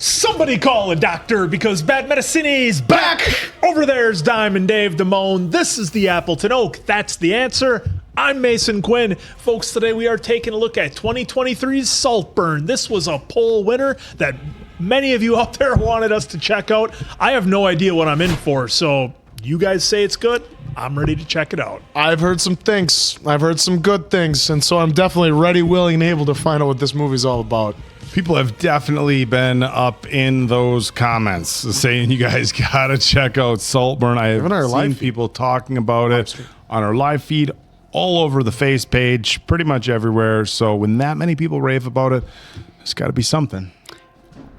Somebody call a doctor because bad medicine is back. Over there's Diamond Dave Damone. This is the Appleton Oak. That's the answer. I'm Mason Quinn. Folks, today we are taking a look at 2023's Saltburn. This was a poll winner that many of you out there wanted us to check out. I have no idea what I'm in for, so you guys say it's good. I'm ready to check it out. I've heard some things. I've heard some good things, and so I'm definitely ready, willing, and able to find out what this movie's all about. People have definitely been up in those comments saying you guys gotta check out Saltburn. I have seen people talking about it on our live feed, all over the face page, pretty much everywhere. So when that many people rave about it, it's got to be something.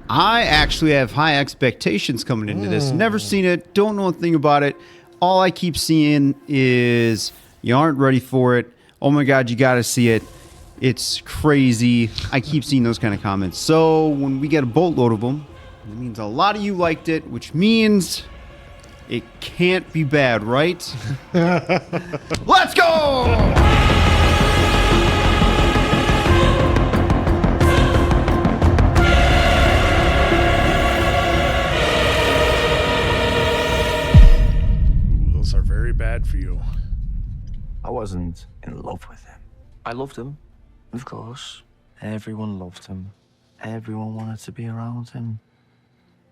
I actually have high expectations coming into this. Never seen it, don't know a thing about it. All I keep seeing is you aren't ready for it. Oh my God, you got to see it. It's crazy. I keep seeing those kind of comments. So when we get a boatload of them, it means a lot of you liked it, which means it can't be bad, right? Let's go! Ooh, those are very bad for you. I wasn't in love with him. I loved him, of course. Everyone loved him. Everyone wanted to be around him.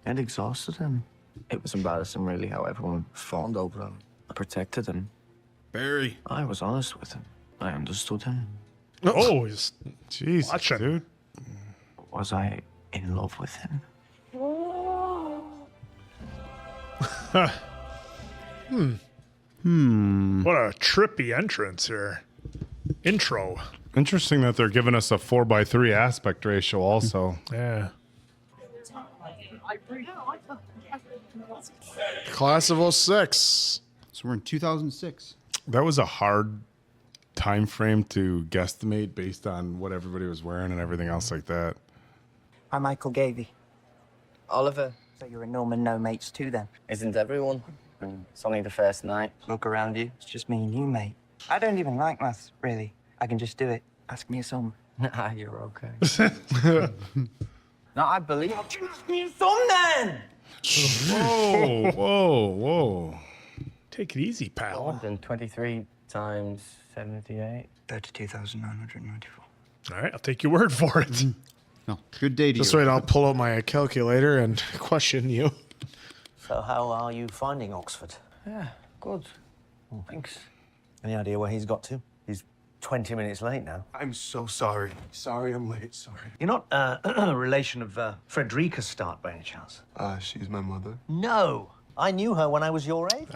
It exhausted him. It was embarrassing, really, how everyone fawned over him. I protected him. Barry. I was honest with him. I understood him. Oh, he's Jeez, watching. dude. Was I in love with him? What a trippy entrance here. Intro. Interesting that they're giving us a 4:3 aspect ratio also. Yeah. Class of 06. So we're in 2006. That was a hard time frame to guesstimate based on what everybody was wearing and everything else like that. I'm Michael Gavey. Oliver, So you're a Norman no mates too then? isn't everyone? It's only the first night. Look around you. It's just me and you, mate. I don't even like maths, really. I can just do it. Ask me a sum. Nah, you're okay. No, I believe. Ask me a sum then! Whoa, whoa, whoa. Take it easy, pal. 123 times 78. 32,994. All right, I'll take your word for it. No, good day to Just you. wait, I'll pull out my calculator and question you. So how are you finding Oxford? Yeah, good. Thanks. Any idea where he's got to? He's 20 minutes late now. I'm so sorry. Sorry I'm late, sorry. You're not a relation of Frederica Start by any chance? She's my mother. No. I knew her when I was your age.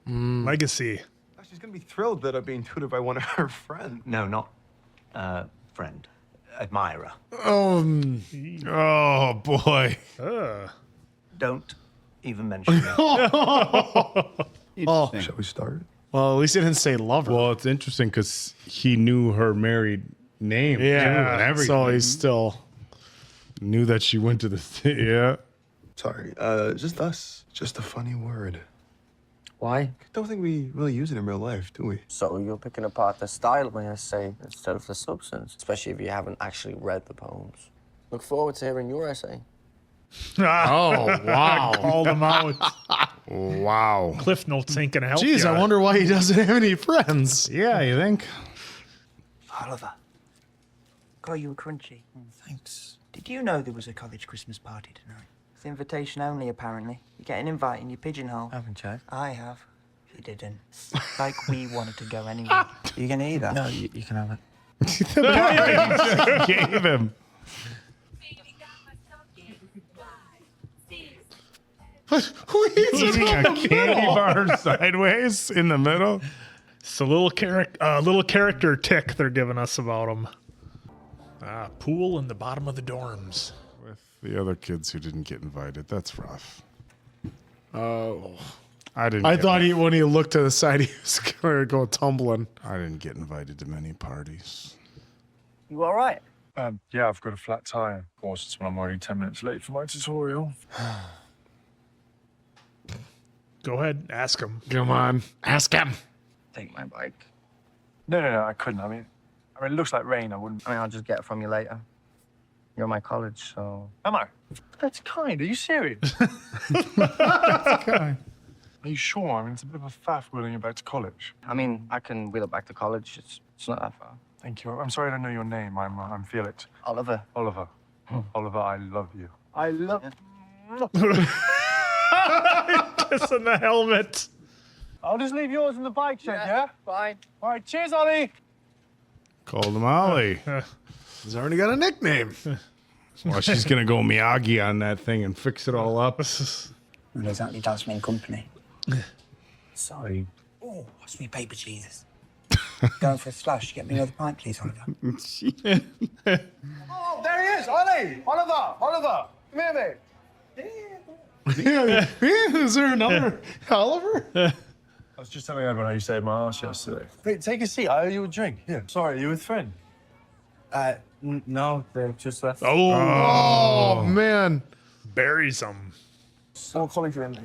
Legacy. She's gonna be thrilled that I'm being tutored by one of her friends. No, not friend. Admirer. Oh, boy. Don't even mention me. Interesting. Shall we start? Well, at least he didn't say lover. Well, it's interesting because he knew her married name. too, and yeah, everything. so he's still... Knew that she went to the city. Yeah. Sorry, just us. Just a funny word. Why? Don't think we really use it in real life, do we? So you're picking apart the style of my essay instead of the substance, especially if you haven't actually read the poems. Look forward to hearing your essay. Oh, wow. Called him out. Wow. Cliff Notes ain't gonna help Jeez, ya. I wonder why he doesn't have any friends. Yeah, you think? Oliver. Got you a crunchy. Thanks. Did you know there was a college Christmas party tonight? It's invitation only, apparently. You get an invite in your pigeonhole. Haven't checked. I have. You didn't. Like we wanted to go anyway. Are you gonna eat that? No, you can have it. Gave him. Who eats Eating a candy bar sideways in the middle. It's a little character tick they're giving us about him. Pool in the bottom of the dorms. With the other kids who didn't get invited. That's rough. Oh. I didn't. I thought when he looked to the side, he was going to go tumbling. I didn't get invited to many parties. You all right? Yeah, I've got a flat tire. Of course, it's when I'm already 10 minutes late for my tutorial. Go ahead, ask him. Come on, ask him. Take my bike. No, I couldn't. I mean, it looks like rain. I wouldn't. I mean, I'll just get it from you later. You're my college, so... Am I? That's kind. Are you serious? Okay. Are you sure? I mean, it's a bit of a faff wheeling you back to college. I mean, I can wheel it back to college. It's not that far. Thank you. I'm sorry I don't know your name. I'm Felix. Oliver. Oliver. Oliver, I love you. I love Kissing the helmet. I'll just leave yours in the bike shed, yeah? Fine. All right, cheers, Ollie. Called him Ollie. He's already got a nickname. Well, she's going to go Miyagi on that thing and fix it all up. Not exactly does me in company. Sorry. Oh, what's me paper cheeses? Going for a slush. Get me another pint, please, Oliver. Oh, there he is, Ollie. Oliver. Come here, mate. Is there another Oliver? I was just telling everyone how you saved my ass yesterday. Wait, take a seat. I owe you a drink. Here. Sorry, are you with friend? No, they just left. Oh, man. Buries him. Small colleague in there.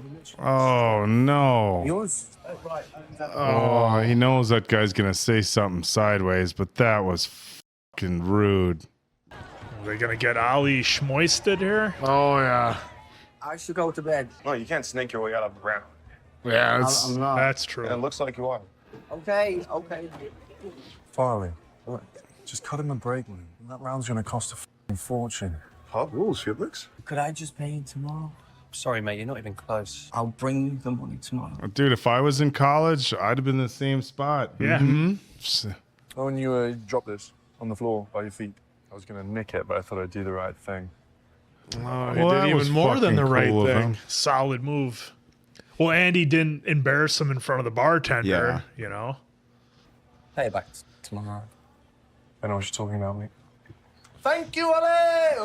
Oh, no. Yours? Right. Oh, he knows that guy's going to say something sideways, but that was fucking rude. Are they gonna get Ali schmoisted here? Oh, yeah. I should go to bed. No, you can't snake your way out of the ground. Yeah, it's... I'm not. That's true. It looks like you are. Okay. Farley, just cut him a break, man. That round's gonna cost a f***ing fortune. Hard rules, Felix. Could I just pay you tomorrow? Sorry, mate, you're not even close. I'll bring you the money tomorrow. Dude, if I was in college, I'd have been in the same spot. Yeah. Oh, when you dropped this on the floor by your feet, I was gonna nick it, but I thought I'd do the right thing. Oh, Well, he that did was even more than the fucking right cool of thing. him. Solid move. Well, Andy didn't embarrass him in front of the bartender, Yeah. you know? Pay it back tomorrow. I know what you're talking about, mate. Thank you, Ollie!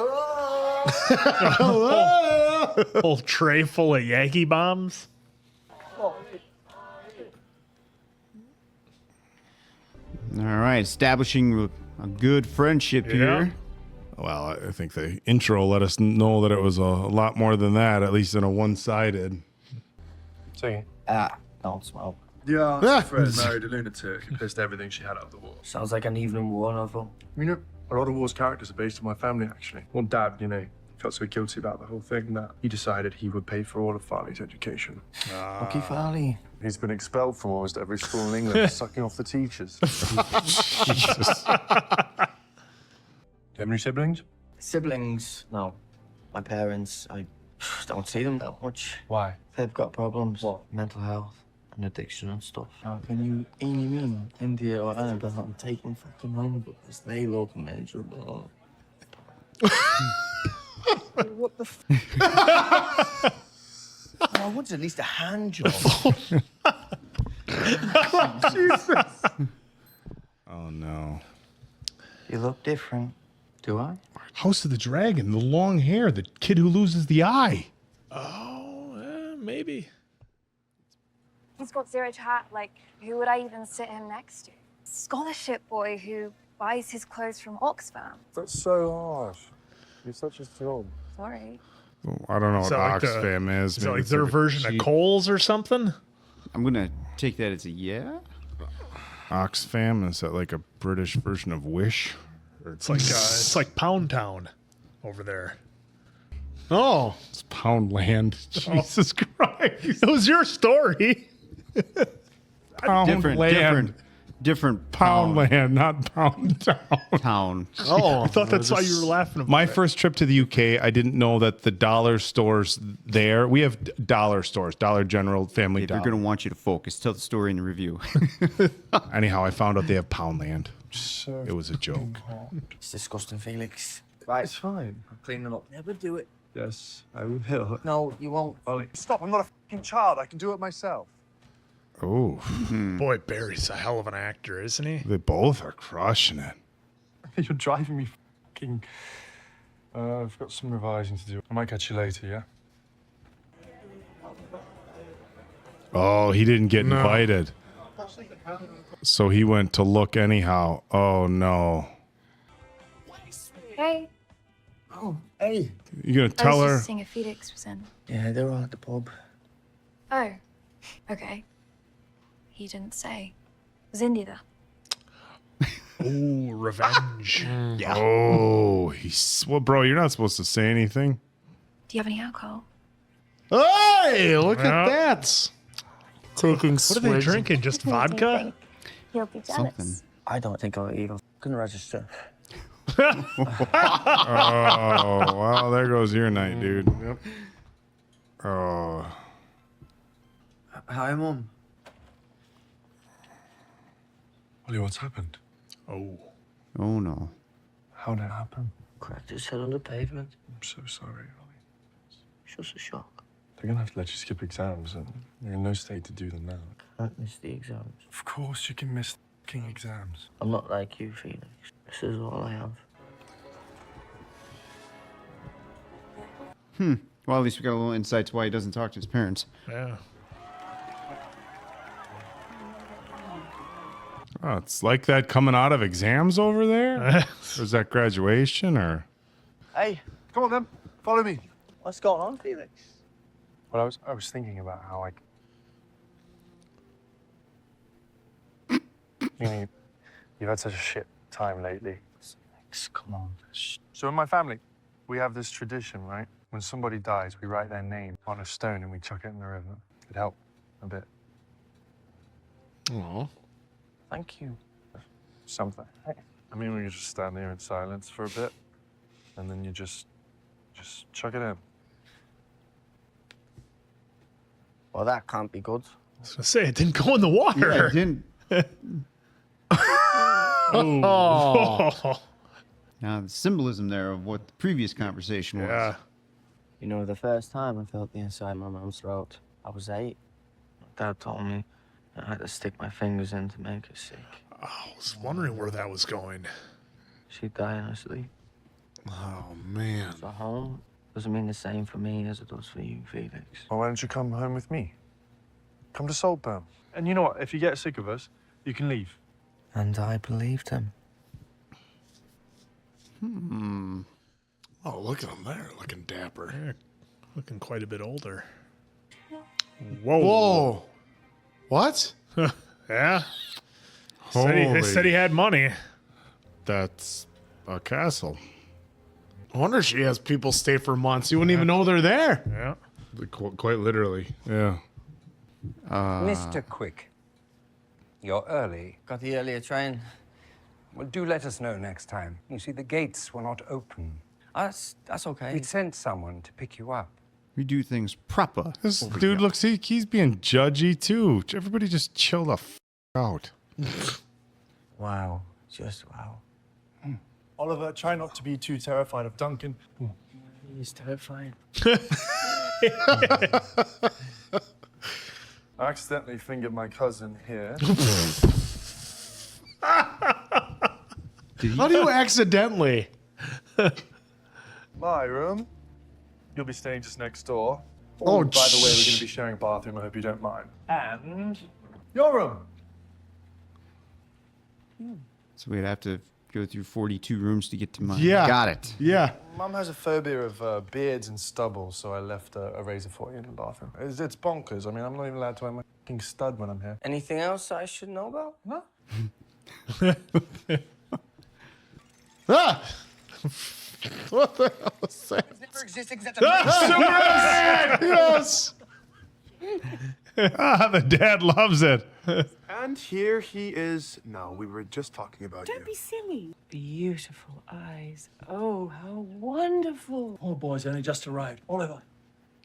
Whole tray full of Yankee bombs. All right, establishing a good friendship here. Well, I think the intro let us know that it was a lot more than that, at least in a one-sided. Sing Don't smoke. Yeah, Fred married a lunatic who pissed everything she had out of the war. Sounds like an evening war novel. You know, a lot of War's characters are based on my family, actually. Well, Dad, you know, felt so guilty about the whole thing that he decided he would pay for all of Farley's education. Lucky Farley. He's been expelled from almost every school in England for sucking off the teachers. Jesus. Do you have any siblings? Siblings? No. My parents, I don't see them that much. Why? They've got problems. What? Mental health and addiction and stuff. How can you mean India or Annabelle and take them fucking home because they look miserable? What the f? I wanted at least a hand job. Oh, no. You look different. Do I? House of the Dragon, the long hair, the kid who loses the eye. Oh, maybe. He's got zero chat. Like, who would I even sit him next to? Scholarship boy who buys his clothes from Oxfam. That's so harsh. You're such a snob. Sorry. I don't know Is what that like Oxfam is. Is that Maybe like it's their a version of cheap- Kohl's or something? I'm gonna take that as a yeah. Oxfam, is that like a British version of Wish? Or It's like Pound Town over there. Oh. It's Poundland. Jesus Christ. It was your story. Different Poundland, not Pound Town. town. Oh. I thought that's why you were laughing about My it. first trip to the UK, I didn't know that the dollar stores there, we have dollar stores, Dollar General, Family They're Dollar. gonna want you to focus. Tell the story in the review. Anyhow, I found out they have Poundland. So It was a joke. It's disgusting, Felix. Right, it's fine. I'm cleaning up. Never do it. Yes, I will. No, you won't. Ollie, stop. I'm not a fucking child. I can do it myself. Oh, Boy, Barry's a hell of an actor, isn't he? they both are crushing it. You're driving me fucking... I've got some revising to do. I might catch you later, yeah? Oh, he didn't get invited. So he went to look anyhow. Oh, no. Hey. Oh, hey. You gonna I tell was her? just seeing if Felix was in. Yeah, they're all at the pub. Oh. Okay. He didn't say. Was Indy there? Oh, revenge. Yeah. Oh, well, bro, you're not supposed to say anything. Do you have any alcohol? Hey, look at that. Taking What are they drinking? Just vodka? He'll be jealous. Something. I don't think I'll even fucking register. Oh, well, there goes your night, dude. Yep. Oh. Hi, Mum. Ollie, what's happened? Oh. Oh no. How did it happen? Cracked his head on the pavement. I'm so sorry, Ollie. It's just a shock. They're gonna have to let you skip exams, and you're in no state to do them now. Can't miss the exams. Of course you can miss fucking exams. I'm not like you, Felix. This is all I have. Well, at least we got a little insight to why he doesn't talk to his parents. Yeah. Oh, it's like that coming out of exams over there? Or is that graduation or? Hey, Come on then, follow me. what's going on, Felix? Well, I was thinking about how you've had such a shit time lately. Felix, come on. So in my family, we have this tradition, right? When somebody dies, we write their name on a stone and we chuck it in the river. It helped a bit. Oh. Thank you. Something. I mean, we could just stand there in silence for a bit, and then you just chuck it in. Well, that can't be good. I was gonna say it didn't go in the water. Yeah, it didn't. Oh. Now, the symbolism there of what the previous conversation was. Yeah. You know, the first time I felt the inside of my mum's throat, I was 8. Dad told me I had to stick my fingers in to make her sick. I was wondering where that was going. She'd die in her sleep. Oh, man. So home doesn't mean the same for me as it does for you, Felix. Well, why don't you come home with me? Come to Saltburn. And you know what? If you get sick of us, you can leave. And I believed him. Oh, look at him there, looking dapper. Yeah, looking quite a bit older. Whoa. Whoa. What? Yeah. They said he had money. That's a castle. I wonder if she has people stay for months. You wouldn't even know they're there. Yeah. Quite literally. Yeah. Mr. Quick, you're early. Got the earlier train. Well, do let us know next time. You see, the gates were not open. That's okay. We'd sent someone to pick you up. We do things proper. This dude looks, he's being judgy too. Everybody just chill the out. Wow. Just wow. Oliver, try not to be too terrified of Duncan. He's terrifying. I accidentally fingered my cousin here. How do you accidentally? My room. You'll be staying just next door. Oh, by the way, we're going to be sharing a bathroom. I hope you don't mind. And your room. So we'd have to go through 42 rooms to get to mine. Yeah. Got it. Yeah. Mum has a phobia of beards and stubble, so I left a razor for you in the bathroom. It's bonkers. I mean, I'm not even allowed to wear my fucking stud when I'm here. Anything else I should know about? No. Ah! What the hell is that? Never existed except Yes! The dad loves it. And here he is. No, we were just talking about you. Don't be silly. Beautiful eyes. Oh, how wonderful. Poor boy's only just arrived. Oliver,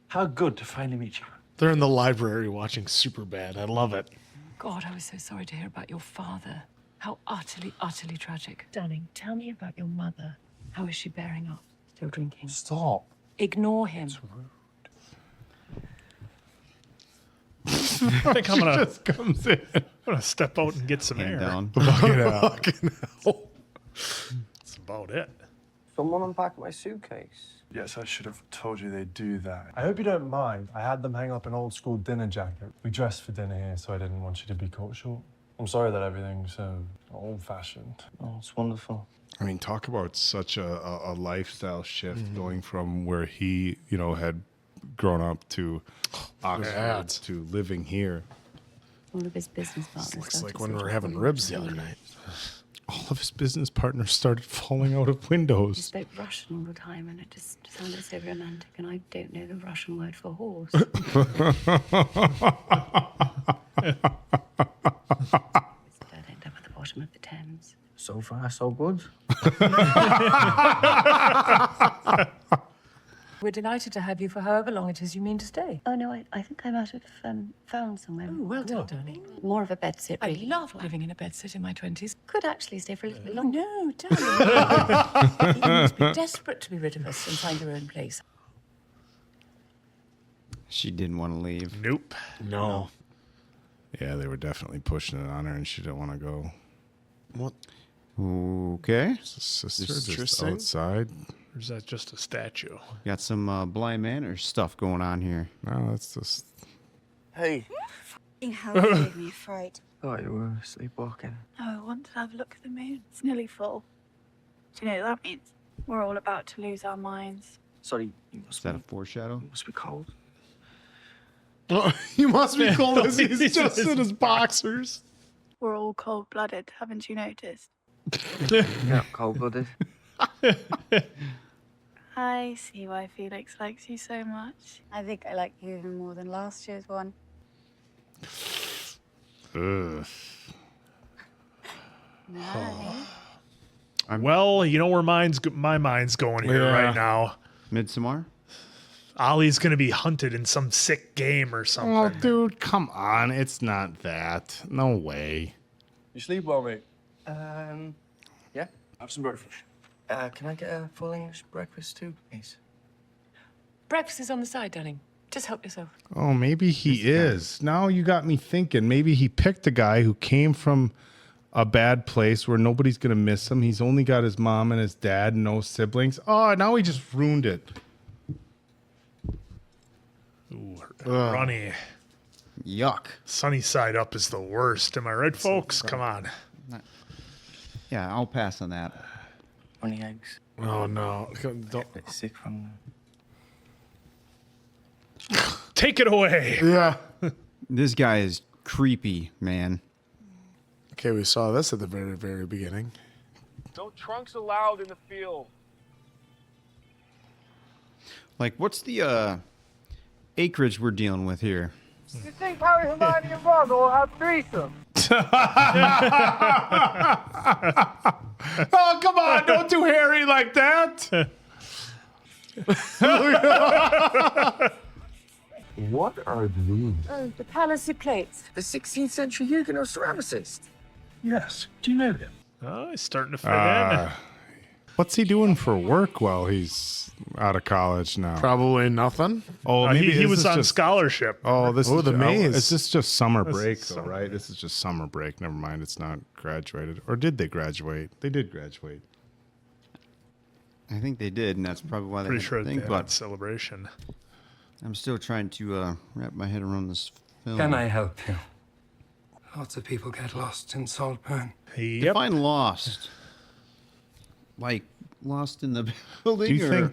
how good to finally meet you. They're in the library watching Superbad. I love it. God, I was so sorry to hear about your father. How utterly, utterly tragic. Darling, tell me about your mother. How is she bearing up? Still drinking? Stop. Ignore him. I think I'm gonna Just comes in. I'm gonna step out and get some Hand air. down. Fucking hell. That's about it. Someone unpack my suitcase. Yes, I should have told you they'd do that. I hope you don't mind. I had them hang up an old school dinner jacket. We dressed for dinner here, so I didn't want you to be caught short. I'm sorry that everything's so old-fashioned. Oh, it's wonderful. I mean, talk about such a lifestyle shift going from where he, had grown up to Oxford to living here. All of his business partners. Looks like when we were having ribs the other night. All of his business partners started falling out of windows. He spoke Russian all the time, and it just sounded so romantic, and I don't know the Russian word for horse. Dead end up at the bottom of the Thames. So far, so good. We're delighted to have you for however long it is you mean to stay. Oh, no, I think I might have found somewhere. Oh, well done, darling. More of a bedsit, I really. love living in a bedsit in my 20s. Could actually stay for a little bit longer. No, darling. You must be desperate to be rid of us and find your own place. She didn't want to leave. Nope. No. Yeah, they were definitely pushing it on her, and she didn't want to go. What? Okay. It's a sister This is just interesting. outside. Or is that just a statue? Got some blind manor stuff going on here. No, that's just. Hey. F***ing hell, you gave me a fright. Thought you were sleepwalking. No, I wanted to have a look at the moon. It's nearly full. Do you know what that means? We're all about to lose our minds. Sorry, you Is that a foreshadow? must be cold. You must be cold as he's just in his boxers. We're all cold-blooded, haven't you noticed? Yeah, cold-blooded. I see why Felix likes you so much. I think I like you even more than last year's one. Ugh. Nice. Well, you know where my mind's going here Yeah. right now. Midsommar? Ollie's going to be hunted in some sick game or something. Oh, dude, come on. It's not that. No way. You sleep well, mate? Yeah. Have some breakfast. Can I get a full English breakfast too, please? Breakfast is on the side, darling. Just help yourself. Oh, maybe he is. Now you got me thinking. Maybe he picked a guy who came from a bad place where nobody's going to miss him. He's only got his mom and his dad and no siblings. Oh, now he just ruined it. Ooh, runny. Yuck. Sunny side up is the worst. Am I right, folks? Come on. Yeah, I'll pass on that. Only eggs. Oh, no. Don't. Bit sick from them. Take it away. Yeah. This guy is creepy, man. Okay, we saw this at the very, very beginning. No trunks allowed in the field. Like, what's the acreage we're dealing with here? You think Harry, Hermione, and Ron will have threesome? Oh, come on. Don't do Harry like that. What are these? Oh, the Palace of Plates. The 16th century Huguenot ceramicist. Yes. Do you know him? Oh, he's starting to fit in. What's he doing for work while he's out of college now? Probably nothing. Oh, He this was is on just- scholarship. Oh, this Oh, is the maze. Is this just summer This break, is though, summer right? This is just summer break. Never mind. It's not graduated. Or did they graduate? They did graduate. I think they did, and that's probably why they Pretty had sure to they think. had But celebration. I'm still trying to wrap my head around this film. Can I help you? Lots of people get lost in Saltburn. Yep. Define lost. Like lost in the building. Do you or?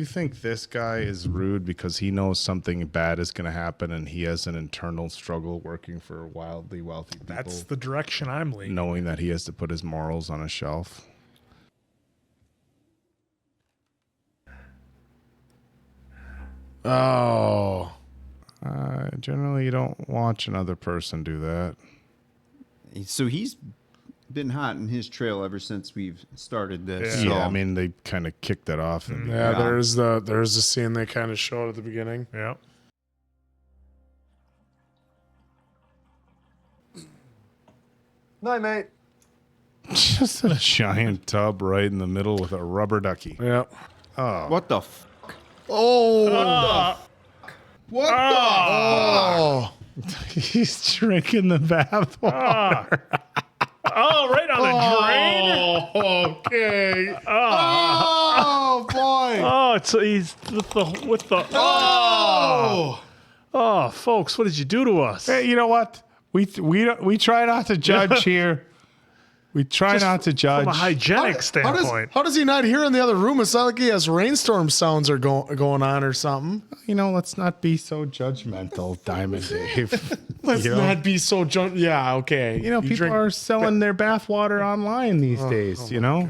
think this guy is rude because he knows something bad is going to happen and he has an internal struggle working for wildly wealthy people? That's the direction I'm leaning. Knowing that he has to put his morals on a shelf. Oh. Generally, you don't watch another person do that. So he's been hot in his trail ever since we've started this. Yeah, so. I mean, they kind of kicked that off. Yeah, there's the scene they kind of showed at the beginning. Yeah. Night, mate. Just a giant tub right in the middle with a rubber ducky. Yeah. Oh. What the Oh. What the? Oh. He's drinking the bath water. Oh, right on the drain. Oh, okay. Oh, boy. Oh, it's he's with the. Oh, folks, what did you do to us? Hey, you know what? We try not to judge here. We try Just not to judge. From a hygienic standpoint. How does he not hear in the other room? It's not like he has rainstorm sounds are going on or something. You know, let's not be so judgmental, Diamond Dave. Let's not be so drunk. Yeah, okay. You know, people are selling their bathwater online these days, you know?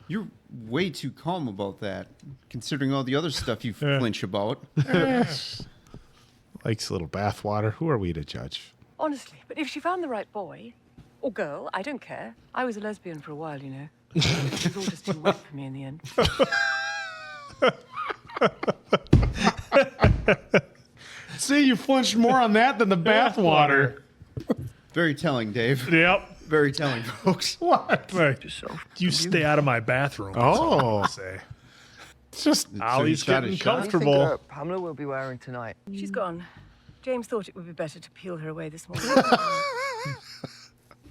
You're way too calm about that, considering all the other stuff you flinch about. Likes a little bathwater. Who are we to judge? Honestly, but if she found the right boy or girl, I don't care. I was a lesbian for a while, you know. It was all just too wet for me in the end. See, you flinched more on that than the bathwater. Very telling, Dave. Yep. Very telling, folks. What? You stay out of my bathroom. Oh. Say. It's just Ollie's getting comfortable. What do you think, Pamela will be wearing tonight? She's gone. James thought it would be better to peel her away this morning.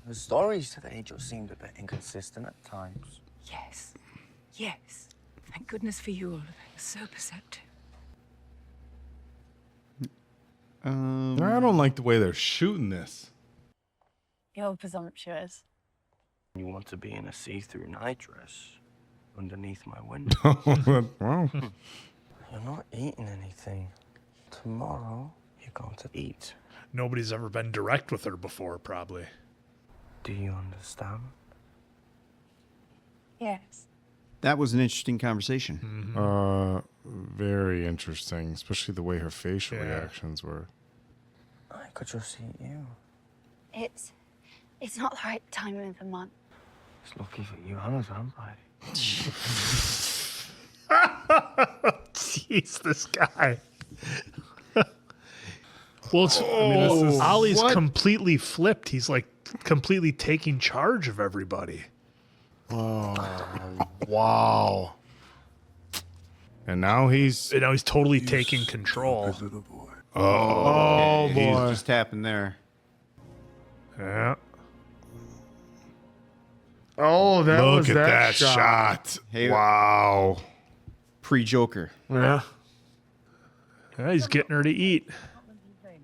The stories today just seemed a bit inconsistent at times. Yes. Yes. Thank goodness for you, Oliver. You're so perceptive. I don't like the way they're shooting this. You're presumptuous. You want to be in a see-through night dress underneath my window. Well, You're not eating anything. Tomorrow, you're going to eat. Nobody's ever been direct with her before, probably. Do you understand? Yes. That was an interesting conversation. very interesting, especially the way her facial reactions were. I could just eat you. It's not the right time of the month. It's lucky for you, Hannah's vampire. Jeez, this guy. Well, Ollie's completely flipped. He's like completely taking charge of everybody. Oh, wow. And now he's totally taking control. Oh, boy. He's just happened there. Yeah. Oh, that Look was at that shot. Hey, wow. Pre-Joker. Yeah. Yeah, he's getting her to eat.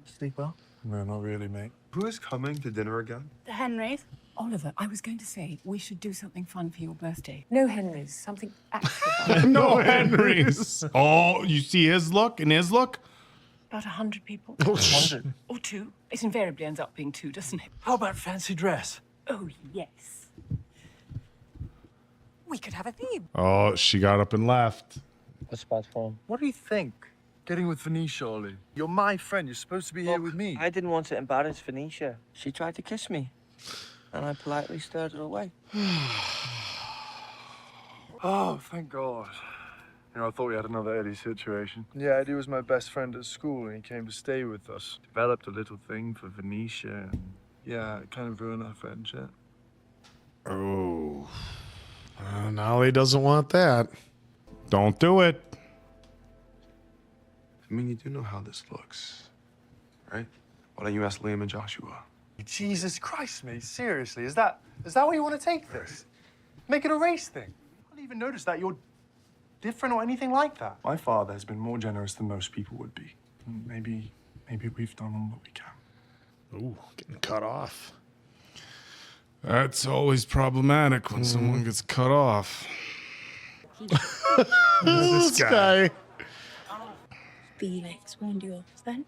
Sleep well? No, not really, mate. Who is coming to dinner again? The Henrys. Oliver, I was going to say we should do something fun for your birthday. No Henrys, something actually fun. No Henrys. Oh, you see his look and his look? About 100 people. 100. Or 2. It invariably ends up being 2, doesn't it? How about fancy dress? Oh, yes. We could have a theme. Oh, she got up and left. What's bad form? What do you think? Getting with Venetia, Ollie. You're my friend. You're supposed to be here with me. I didn't want to embarrass Venetia. She tried to kiss me, and I politely stirred her away. Oh, thank God. You know, I thought we had another Eddie situation. Yeah, Eddie was my best friend at school, and he came to stay with us. Developed a little thing for Venetia, and yeah, it kind of ruined our friendship. Oh. Now he doesn't want that. Don't do it. I mean, you do know how this looks, right? Why don't you ask Liam and Joshua? Jesus Christ, mate. Seriously, is that where you want to take this? Make it a race thing. I don't even notice that you're different or anything like that. My father has been more generous than most people would be. Maybe we've done all that we can. Ooh, getting cut off. That's always problematic when someone gets cut off. This guy. Felix warned you off then?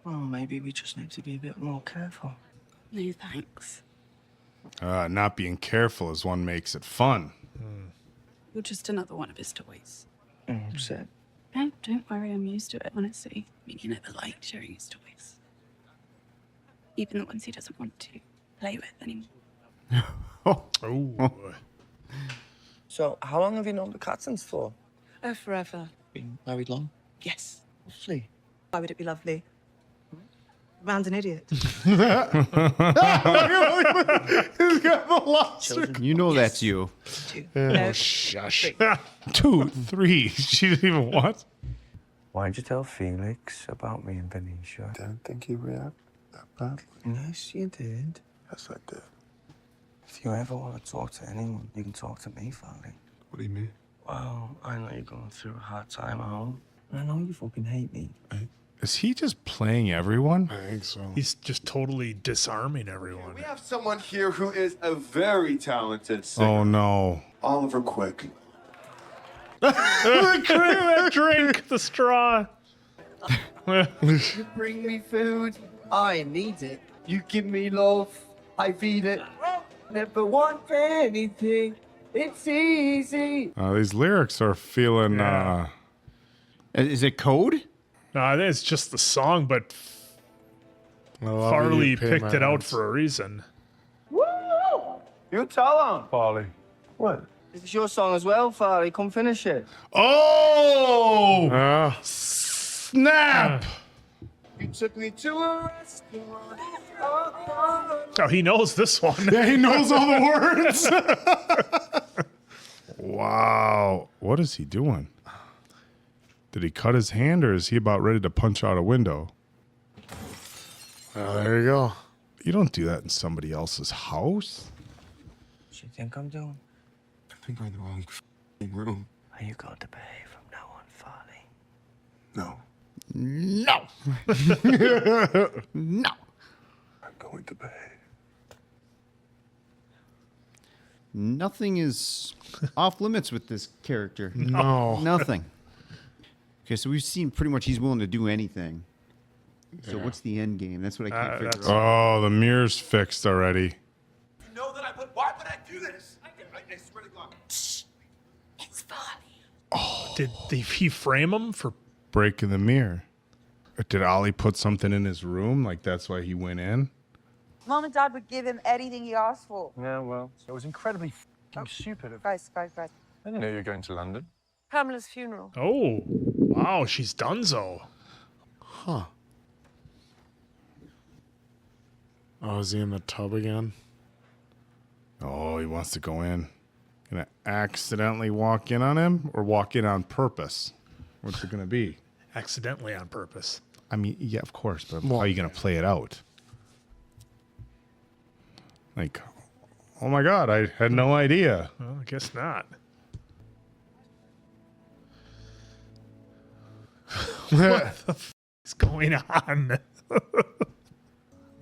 Well, maybe we just need to be a bit more careful. No thanks. Not being careful as one makes it fun. You're just another one of his toys. I'm upset. No, don't worry, I'm used to it, honestly. I mean, he never liked sharing his toys. Even the ones he doesn't want to play with anymore. Oh. So, how long have you known the Cattons for? Oh, forever. Been married long? Yes. Lovely. Why would it be lovely? Man's an idiot. He's got the lobster. You know that's you. Oh, shush. 2, 3. She didn't even what? Why'd you tell Felix about me and Venetia? I don't think he reacted that badly. Yes, you did. Yes, I did. If you ever want to talk to anyone, you can talk to me, Fanny. What do you mean? Well, I know you're going through a hard time at home. I know you fucking hate me. Is he just playing everyone? I think so. He's just totally disarming everyone. We have someone here who is a very talented singer. Oh, no. Oliver Quick. Drink the straw. Bring me food. I need it. You give me love, I feed it. Never want anything. It's easy. These lyrics are feeling. Is it code? No, I think it's just the song, but Farley picked it out for a reason. Woo! You tell him. Farley. What? It's your song as well, Farley. Come finish it. Oh! Snap! You took me to a restaurant. Oh, he knows this one. Yeah, he knows all the words. Wow. What is he doing? Did he cut his hand or is he about ready to punch out a window? Oh, there you go. You don't do that in somebody else's house. What do you think I'm doing? I think I'm in the wrong room. Are you going to behave from now on, Farley? No. No. No. I'm going to behave. Nothing is off limits with this character. No. Nothing. Okay, so we've seen pretty much he's willing to do anything. So what's the end game? That's what I can't figure out. Oh, the mirror's fixed already. You know that why would I do this? I swear to God. It's Farley. Oh, did he frame him for Breaking the mirror. Did Ollie put something in his room? Like that's why he went in? Mom and Dad would give him anything he asked for. Yeah, well, it was incredibly stupid of... Guys. I didn't know you were going to London. Pamela's funeral. Oh, wow, she's donezo. Huh. Oh, is he in the tub again? Oh, he wants to go in. Gonna accidentally walk in on him or walk in on purpose? What's it gonna be? Accidentally on purpose. I mean, yeah, of course, but how are you gonna play it out? Like, oh my God, I had no idea. Well, I guess not. What the f is going on?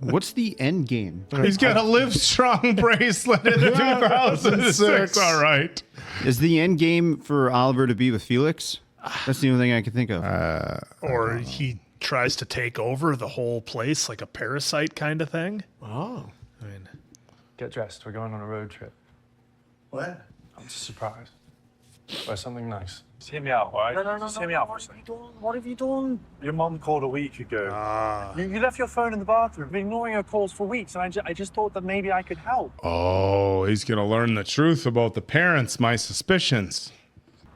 What's the end game? He's got a Live Strong bracelet in 2006. All right. Is the end game for Oliver to be with Felix? That's the only thing I can think of. Or he tries to take over the whole place like a parasite kind of thing. Oh. I mean, Get dressed. We're going on a road trip. Where? It's a surprise. Wear something nice. Just hear me out, all right? No. Just hear me out for a second. What have you done? Your mom called a week ago. You left your phone in the bathroom. I've been ignoring her calls for weeks, and I just thought that maybe I could help. Oh, he's gonna learn the truth about the parents. My suspicions.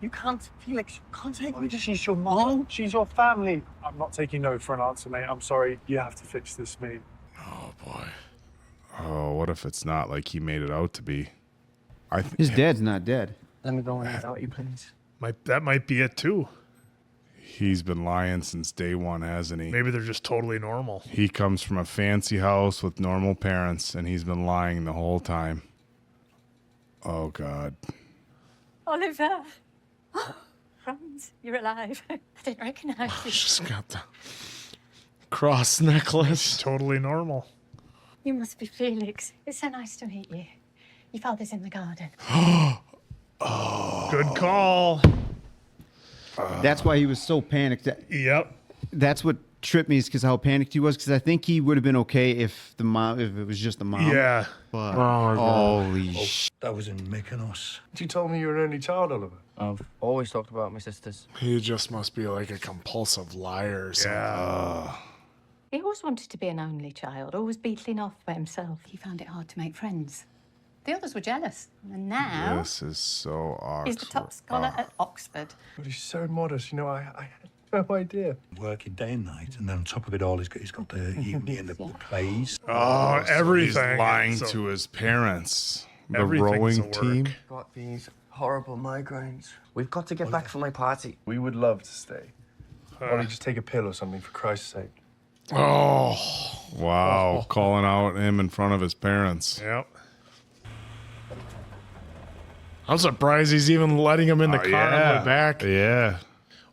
You can't, Felix, you can't take me. She's your mom. She's your family. I'm not taking no for an answer, mate. I'm sorry. You have to fix this, mate. Oh boy. Oh, what if it's not like he made it out to be? His dad's not dead. Let me go in without you, please. that might be it too. He's been lying since day one, hasn't he? Maybe they're just totally normal. He comes from a fancy house with normal parents, and he's been lying the whole time. Oh, God. Oliver. Franz, you're alive. I didn't recognize you. She's got the cross necklace. Totally normal. You must be Felix. It's so nice to meet you. Your father's in the garden. Good call. That's why he was so panicked. Yep. That's what tripped me is because how panicked he was. Because I think he would have been okay if it was just the mom. Yeah. But holy shit. That was in Mykonos. You told me you were an only child, Oliver. I've always talked about my sisters. He just must be like a compulsive liar or something. Yeah. He always wanted to be an only child, always beetling off by himself. He found it hard to make friends. The others were jealous. And now This is so awkward. he's the top scholar at Oxford. But he's so modest. You know, I had no idea. Working day and night, and then on top of it all, he's got the evening and the plays. Oh, so everything. He's lying So- to his parents. The Everything's a rowing work. team. Got these horrible migraines. We've got to get back for my party. We would love to stay. Why don't you just take a pill or something, for Christ's sake? Oh, wow. Calling out him in front of his parents. Yep. I'm surprised he's even letting him in the car on the way back. Yeah.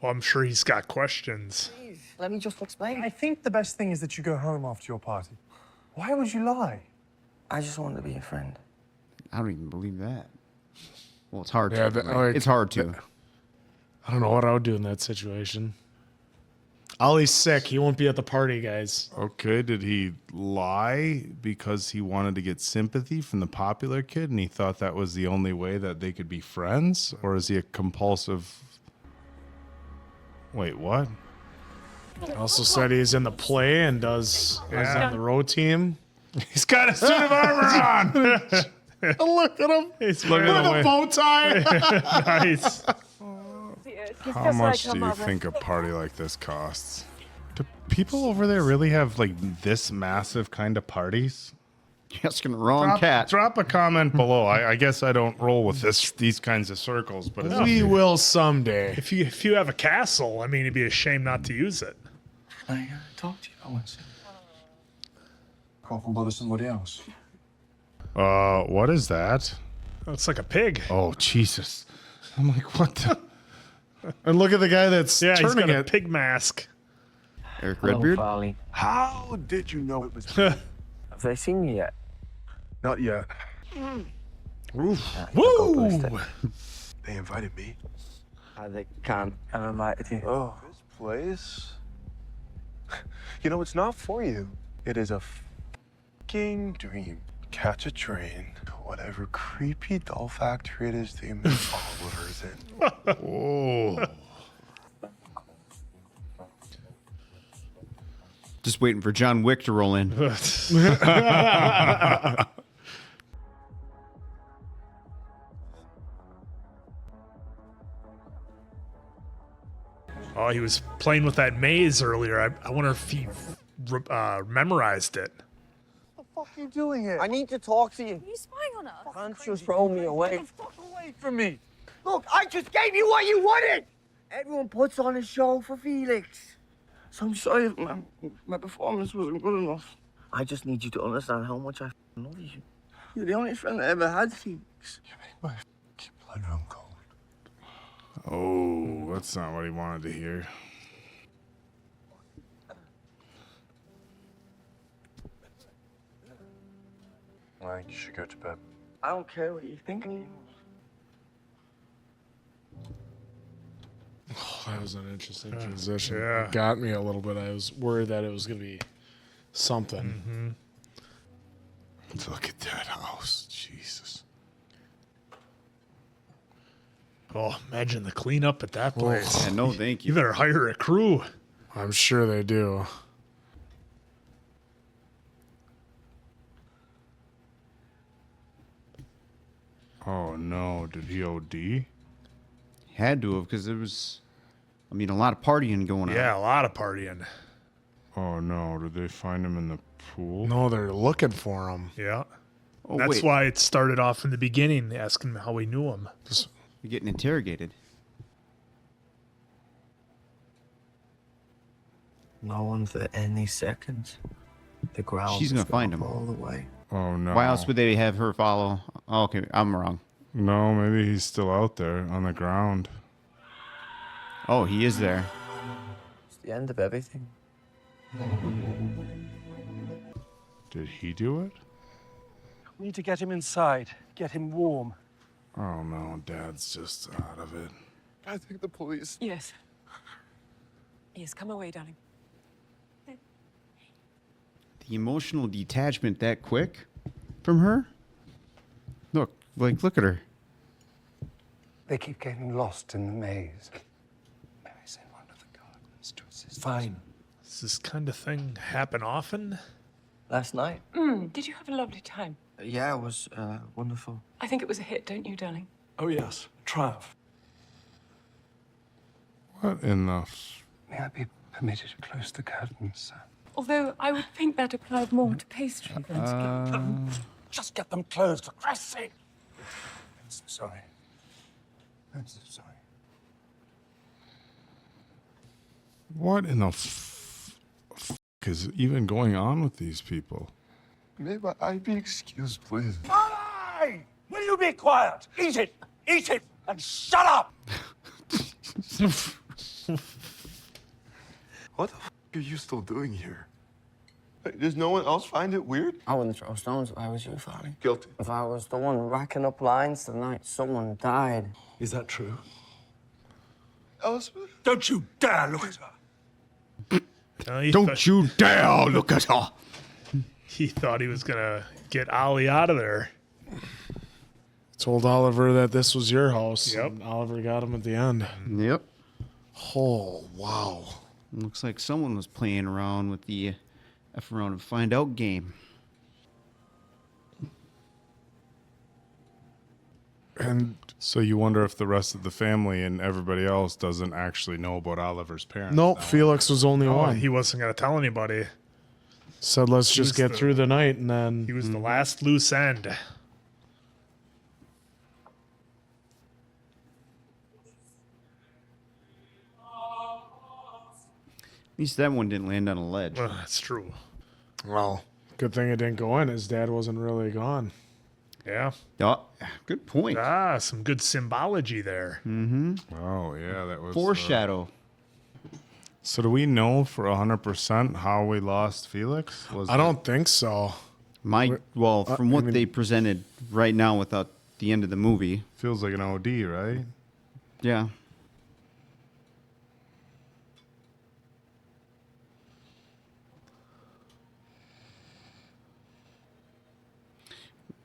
Well, I'm sure he's got questions. Let me just explain. I think the best thing is that you go home after your party. Why would you lie? I just wanted to be a friend. I don't even believe that. Well, it's hard Yeah, to. like, it's hard to. I don't know what I would do in that situation. Ollie's sick. He won't be at the party, guys. Okay, did he lie because he wanted to get sympathy from the popular kid and he thought that was the only way that they could be friends? Or is he a compulsive... Wait, what? He also said he's in the play and he's on the row team. He's got a suit of armor on! Look at him. He's Look wearing at the bow tie. Nice. How much do you think a party like this costs? Do people over there really have like this massive kind of parties? You're asking the wrong cat. Drop a comment below. I guess I don't roll with these kinds of circles, but We will someday. If you have a castle, I mean, it'd be a shame not to use it. I talked to you. I want to. Call and bother somebody else. What is that? It's like a pig. Oh, Jesus. I'm like, what the? And look at the guy that's Yeah, he's turning got a it. pig mask. Eric Hello, Redbeard. Farley. How did you know it was? Have they seen you yet? Not yet. Oof. Woo! They invited me. They can't. I've invited you. Oh, this place. You know, it's not for you. It is a fucking dream. Catch a train to whatever creepy doll factory it is the Miss Oliver's in. Whoa. Just waiting for John Wick to roll in. Oh, he was playing with that maze earlier. I wonder if he memorized it. What the fuck are you doing here? I need to talk to you. Are you spying on us? Can't just throw me away. Get the fuck away from me. Look, I just gave you what you wanted. Everyone puts on a show for Felix. So I'm sorry if my performance wasn't good enough. I just need you to understand how much I love you. You're the only friend I ever had, Felix. You make my blood run cold. Oh, that's not what he wanted to hear. I think you should go to bed. I don't care what you think of me. Oh, that was an interesting transition. Yeah. It got me a little bit. I was worried that it was going to be something. Look at that house. Jesus. Oh, imagine the cleanup at that place. Yeah, no, thank you. You better hire a crew. I'm sure they do. Oh, no. Did he OD? Had to have, because there was, I mean, a lot of partying going on. Yeah, a lot of partying. Oh, no. Did they find him in the pool? No, they're looking for him. Yeah. Oh, That's wait. why it started off in the beginning, asking how we knew him. You're getting interrogated. No one for any second. The ground. She's gonna find him. all the way. Oh, no. Why else would they have her follow? Oh, okay, I'm wrong. No, maybe he's still out there on the ground. Oh, he is there. It's the end of everything. Did he do it? We need to get him inside, get him warm. Oh, no. Dad's just out of it. I think the police. Yes. Yes, come away, darling. The emotional detachment that quick from her? Look at her. They keep getting lost in the maze. Mary's in one of the gardens to assist. Fine. Does this kind of thing happen often? Last night? Did you have a lovely time? Yeah, it was wonderful. I think it was a hit, don't you, darling? Oh, yes. Triumph. What in the... May I be permitted to close the curtains, sir? Although I would think that applied more to pastry. Just get them closed, for Christ's sake. I'm so sorry. I'm so sorry. What in the is even going on with these people? May I be excused, please? Farley! Will you be quiet? Eat it! Eat it! And shut up! What the are you still doing here? Does no one else find it weird? I wouldn't throw stones if I was you, Farley. Guilty. If I was the one racking up lines tonight, someone died. Is that true? Elizabeth? Don't you dare look at her! Don't you dare look at her. He thought he was going to get Ollie out of there. Told Oliver that this was your house. Yep. And Oliver got him at the end. Yep. Oh, wow. Looks like someone was playing around with the F around and find out game. And so you wonder if the rest of the family and everybody else doesn't actually know about Oliver's parents. nope, Felix was only one. He wasn't going to tell anybody. Said, let's just get through the night, and then... He was the last loose end. At least that one didn't land on a ledge. Well, that's true. Well, good thing it didn't go in. His dad wasn't really gone. Yeah. Oh, good point. Some good symbology there. Mm-hmm. Oh, yeah, that was... Foreshadow. So do we know for 100% how we lost Felix? I don't think so. From what they presented right now without the end of the movie. Feels like an OD, right? Yeah.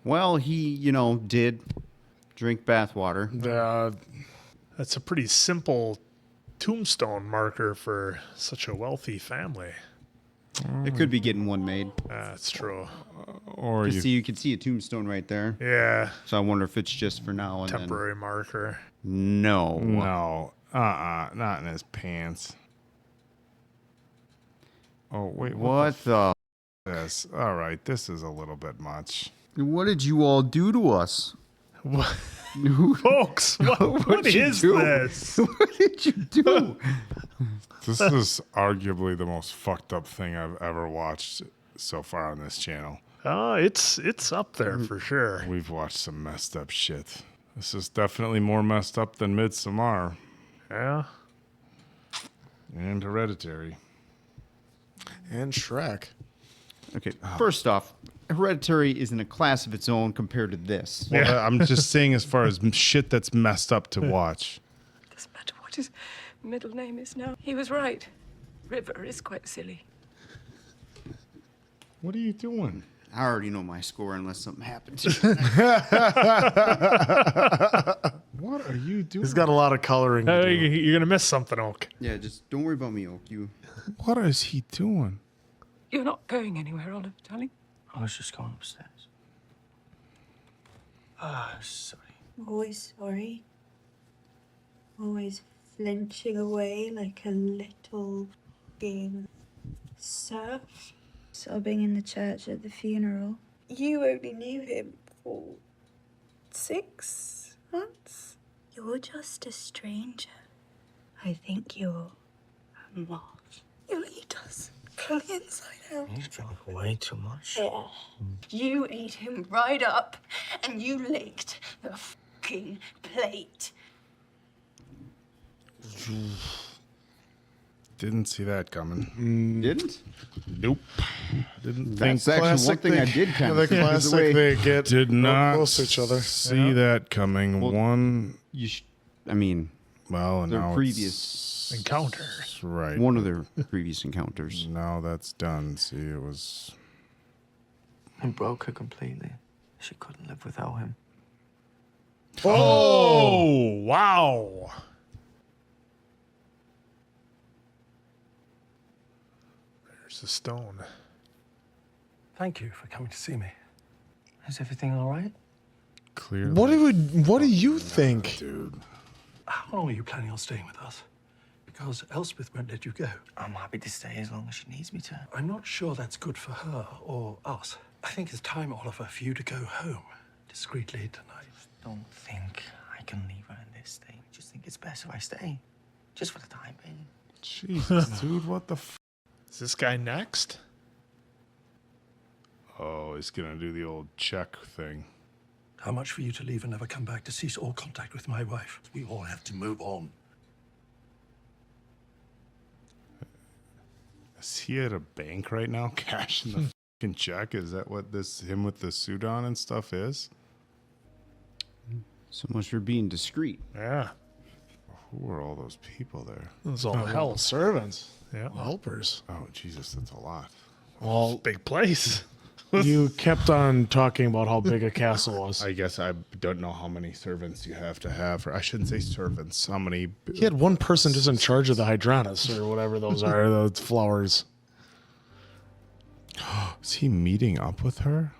Well, he, did drink bathwater. That's a pretty simple tombstone marker for such a wealthy family. It could be getting one made. That's true. Or you can see a tombstone right there. Yeah. So I wonder if it's just for now and Temporary marker. No. No. Not in his pants. Oh, wait. What the? This. All right. This is a little bit much. What did you all do to us? What? Folks, what is this? What did you do? This is arguably the most fucked up thing I've ever watched so far on this channel. It's up there for sure. We've watched some messed up shit. This is definitely more messed up than Midsommar. Yeah. And Hereditary. And Shrek. Okay, first off, Hereditary is in a class of its own compared to this. Well, I'm just saying as far as shit that's messed up to watch. Doesn't matter what his middle name is now. He was right. River is quite silly. What are you doing? I already know my score unless something happens. What are you doing? He's got a lot of coloring to do. You're going to miss something, Oak. Yeah, just don't worry about me, Oak. What is he doing? You're not going anywhere, Oliver, darling. I was just going upstairs. Sorry. Always sorry. Always flinching away like a little game serf. Sobbing in the church at the funeral. You only knew him for 6 months. You're just a stranger. I think you're a moth. You'll eat us. Fully inside out. You drank way too much. Yeah. You ate him right up and you licked the fucking plate. Didn't see that coming. Didn't? Nope. Didn't That's think. actually one thing I did kind of The classic, they get Did real not close to each other. see that coming. Well, Well, their now previous encounter. Right. One of their previous encounters. Now that's done. See, it was. He broke her completely. She couldn't live without him. Oh, wow. There's a stone. Thank you for coming to see me. Is everything all right? Clearly. What do you think? Dude. How long are you planning on staying with us? Because Elspeth won't let you go. I'm happy to stay as long as she needs me to. I'm not sure that's good for her or us. I think it's time, Oliver, for you to go home discreetly tonight. Don't think I can leave her in this state. Just think it's best if I stay. Just for the time being. Jesus, dude, what the f? Is this guy next? Oh, he's gonna do the old check thing. How much for you to leave and never come back to cease all contact with my wife? We all have to move on. Is he at a bank right now cashing the fucking check? Is that what him with the suit on and stuff is? So much for being discreet. Yeah. Who were all those people there? Those all the help servants. Yeah. Helpers. Oh, Jesus, that's a lot. Well, big place. You kept on talking about how big a castle was. I guess I don't know how many servants you have to have. Or I shouldn't say servants. How many? He had one person just in charge of the hydranus or whatever those are, the flowers. Is he meeting up with her?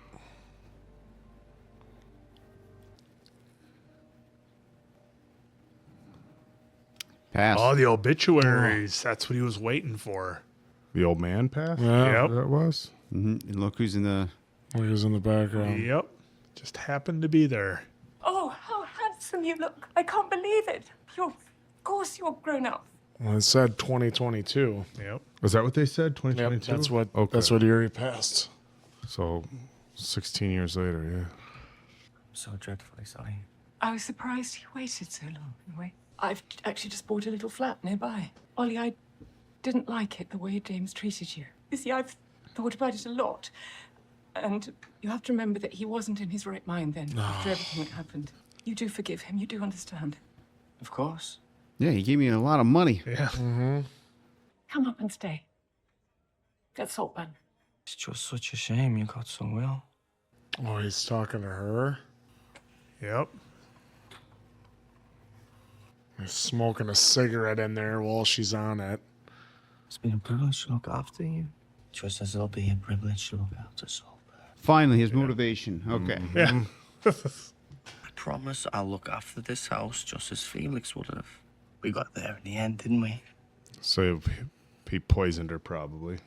Pass. Oh, the obituaries. That's what he was waiting for. The old man passed? Yeah. Yep. That was? Mm-hmm. And look who's in the... He was in the background. Yep. Just happened to be there. Oh, how handsome you look. I can't believe it. Of course you're grown up. Well, it said 2022. Yep. Was that what they said? 2022? Yep, Okay. that's what Erie passed. So, 16 years later, yeah. I'm so dreadfully sorry. I was surprised he waited so long. Anyway, I've actually just bought a little flat nearby. Ollie, I didn't like it the way James treated you. You see, I've thought about it a lot. And you have to remember that he wasn't in his right mind then after everything that happened. You do forgive him. You do understand. Of course. Yeah, he gave me a lot of money. Yeah. Mm-hmm. Come up and stay. Get Saltburn. It's just such a shame you got so well. Oh, he's talking to her? Yep. He's smoking a cigarette in there while she's on it. It's been a privilege to look after you. Just as it'll be a privilege to look after Saltburn. Finally, his motivation. Okay. Yeah. I promise I'll look after this house just as Felix would have. We got there in the end, didn't we? So he poisoned her, probably.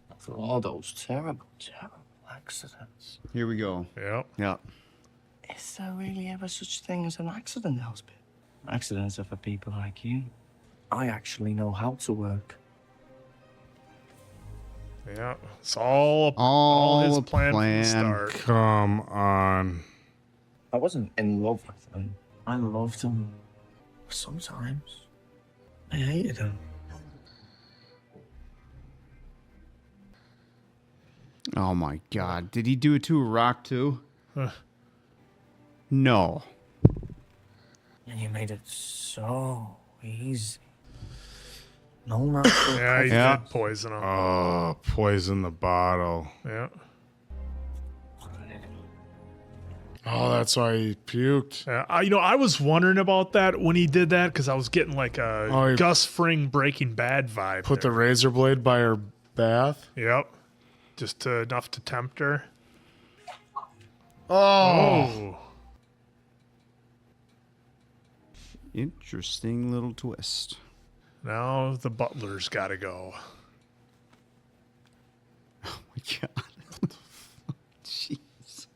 After all those terrible, terrible accidents. Here we go. Yep. Yeah. Is there really ever such thing as an accident, Elspeth? Accidents are for people like you. I actually know how to work. Yeah. It's all his plan from the start. Come on. I wasn't in love with him. I loved him. Sometimes I hated him. Oh my God! Did he do it to a rock too? Huh. No. And you made it so easy. No matter. Yeah, he Yeah. did poison him. Oh, poison the bottle. Yeah. Oh, that's why he puked. I was wondering about that when he did that because I was getting like a he Gus Fring Breaking Bad vibe. Put the razor blade by her bath. Yep. Just enough to tempt her. Oh. Interesting little twist. Now the butler's got to go. Oh my God. Jeez.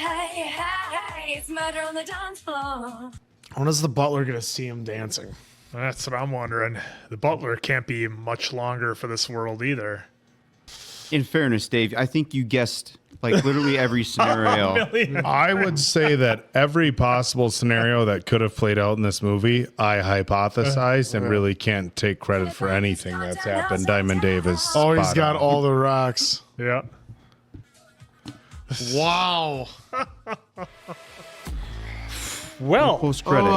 Hey, it's murder on the dance floor. When is the butler going to see him dancing? That's what I'm wondering. The butler can't be much longer for this world either. In fairness, Dave, I think you guessed like literally every scenario. I would say that every possible scenario that could have played out in this movie, I hypothesized and really can't take credit for anything that's happened. Diamond Dave is Oh, he's spot got on. all the rocks. Yeah. Wow. Well, Post credit.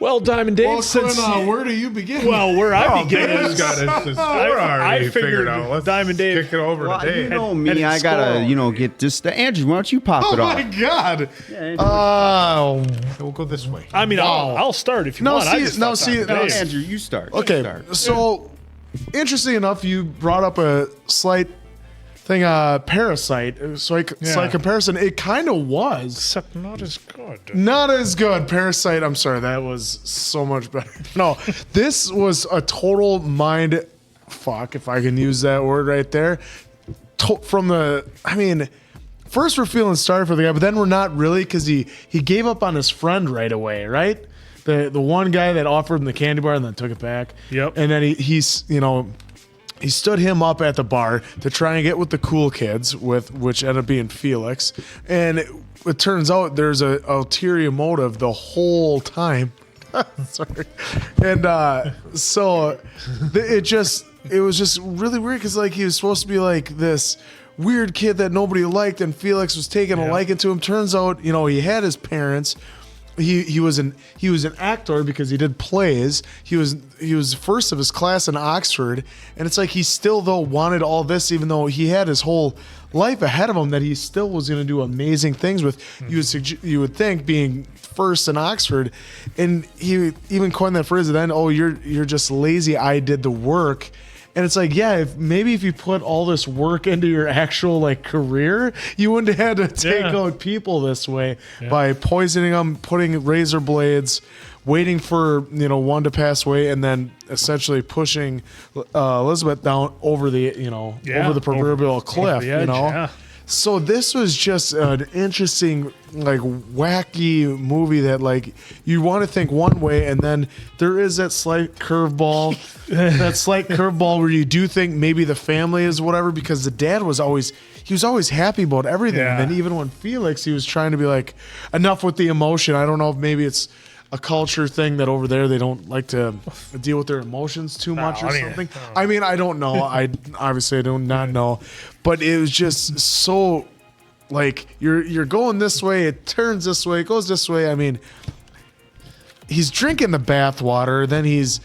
Well, Diamond Dave, Well, since Quinn, where do you begin? Well, where I begin Dave's is got his score already figured out. Let's Diamond Dave. kick it over Well, to Dave. you know me, I gotta, get this. Andrew, why don't you pop Oh it off? my God. We'll go this way. I mean, Wow. I'll start if you No, want. I see- just no, thought see- Diamond no, Dave. Andrew, you start. Okay, You start. so interesting enough, you brought up a slight thing, Parasite. So slight comparison. It kind of was. Except not as good. Not as good. Parasite, I'm sorry, that was so much better. No, this was a total mind fuck, if I can use that word right there. First we're feeling sorry for the guy, but then we're not really because he gave up on his friend right away, right? The one guy that offered him the candy bar and then took it back. Yep. And then he stood him up at the bar to try and get with the cool kids, which ended up being Felix. And it turns out there's a ulterior motive the whole time. Sorry. And it was just really weird because like he was supposed to be like this weird kid that nobody liked, and Felix was taking a liking to him. Turns out, you know, he had his parents. He was an actor because he did plays. He was first of his class in Oxford, and it's like he still though wanted all this, even though he had his whole life ahead of him that he still was going to do amazing things with. You would think being first in Oxford, and he even coined that phrase then. Oh, you're just lazy. I did the work. And it's like, yeah, if you put all this work into your actual like career, you wouldn't have had to take out people this way by poisoning them, putting razor blades, waiting for one to pass away, and then essentially pushing Elizabeth down over the over the proverbial cliff. Over the edge, So this was just an interesting, like, wacky movie that, like, you want to think one way, and then there is that slight curveball, where you do think maybe the family is whatever, because the dad was always happy about everything. Yeah. And then even when Felix, he was trying to be like, enough with the emotion. I don't know if maybe it's a culture thing that over there they don't like to deal with their emotions too much or something. I mean, I don't know. I do not know, but it was just so like you're going this way, it turns this way, it goes this way. I mean, he's drinking the bathwater, then he's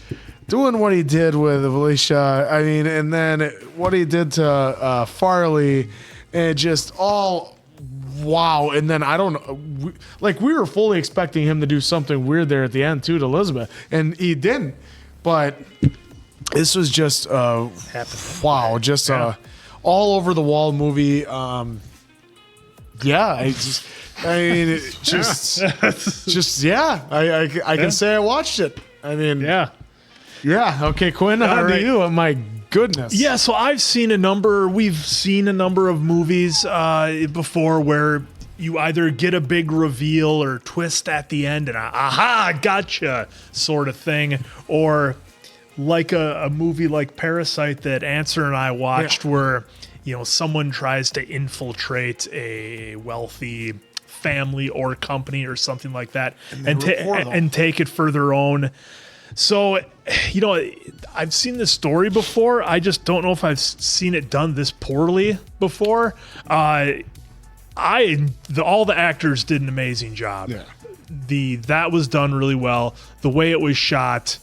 doing what he did with Alicia. I mean, and then what he did to Farley, and just all. Wow. And then I don't know, we were fully expecting him to do something weird there at the end too to Elizabeth, and he didn't. But this was just all over the wall movie. I mean, I can say I watched it. I mean, yeah. Okay, Quinn, on to you. My goodness. Yeah, so we've seen a number of movies before where you either get a big reveal or twist at the end and aha, gotcha sort of thing, or like a movie like Parasite that Answer and I watched where someone tries to infiltrate a wealthy family or company or something like that and take it for their own. So, I've seen this story before. I just don't know if I've seen it done this poorly before. All the actors did an amazing job. Yeah. That was done really well. The way it was shot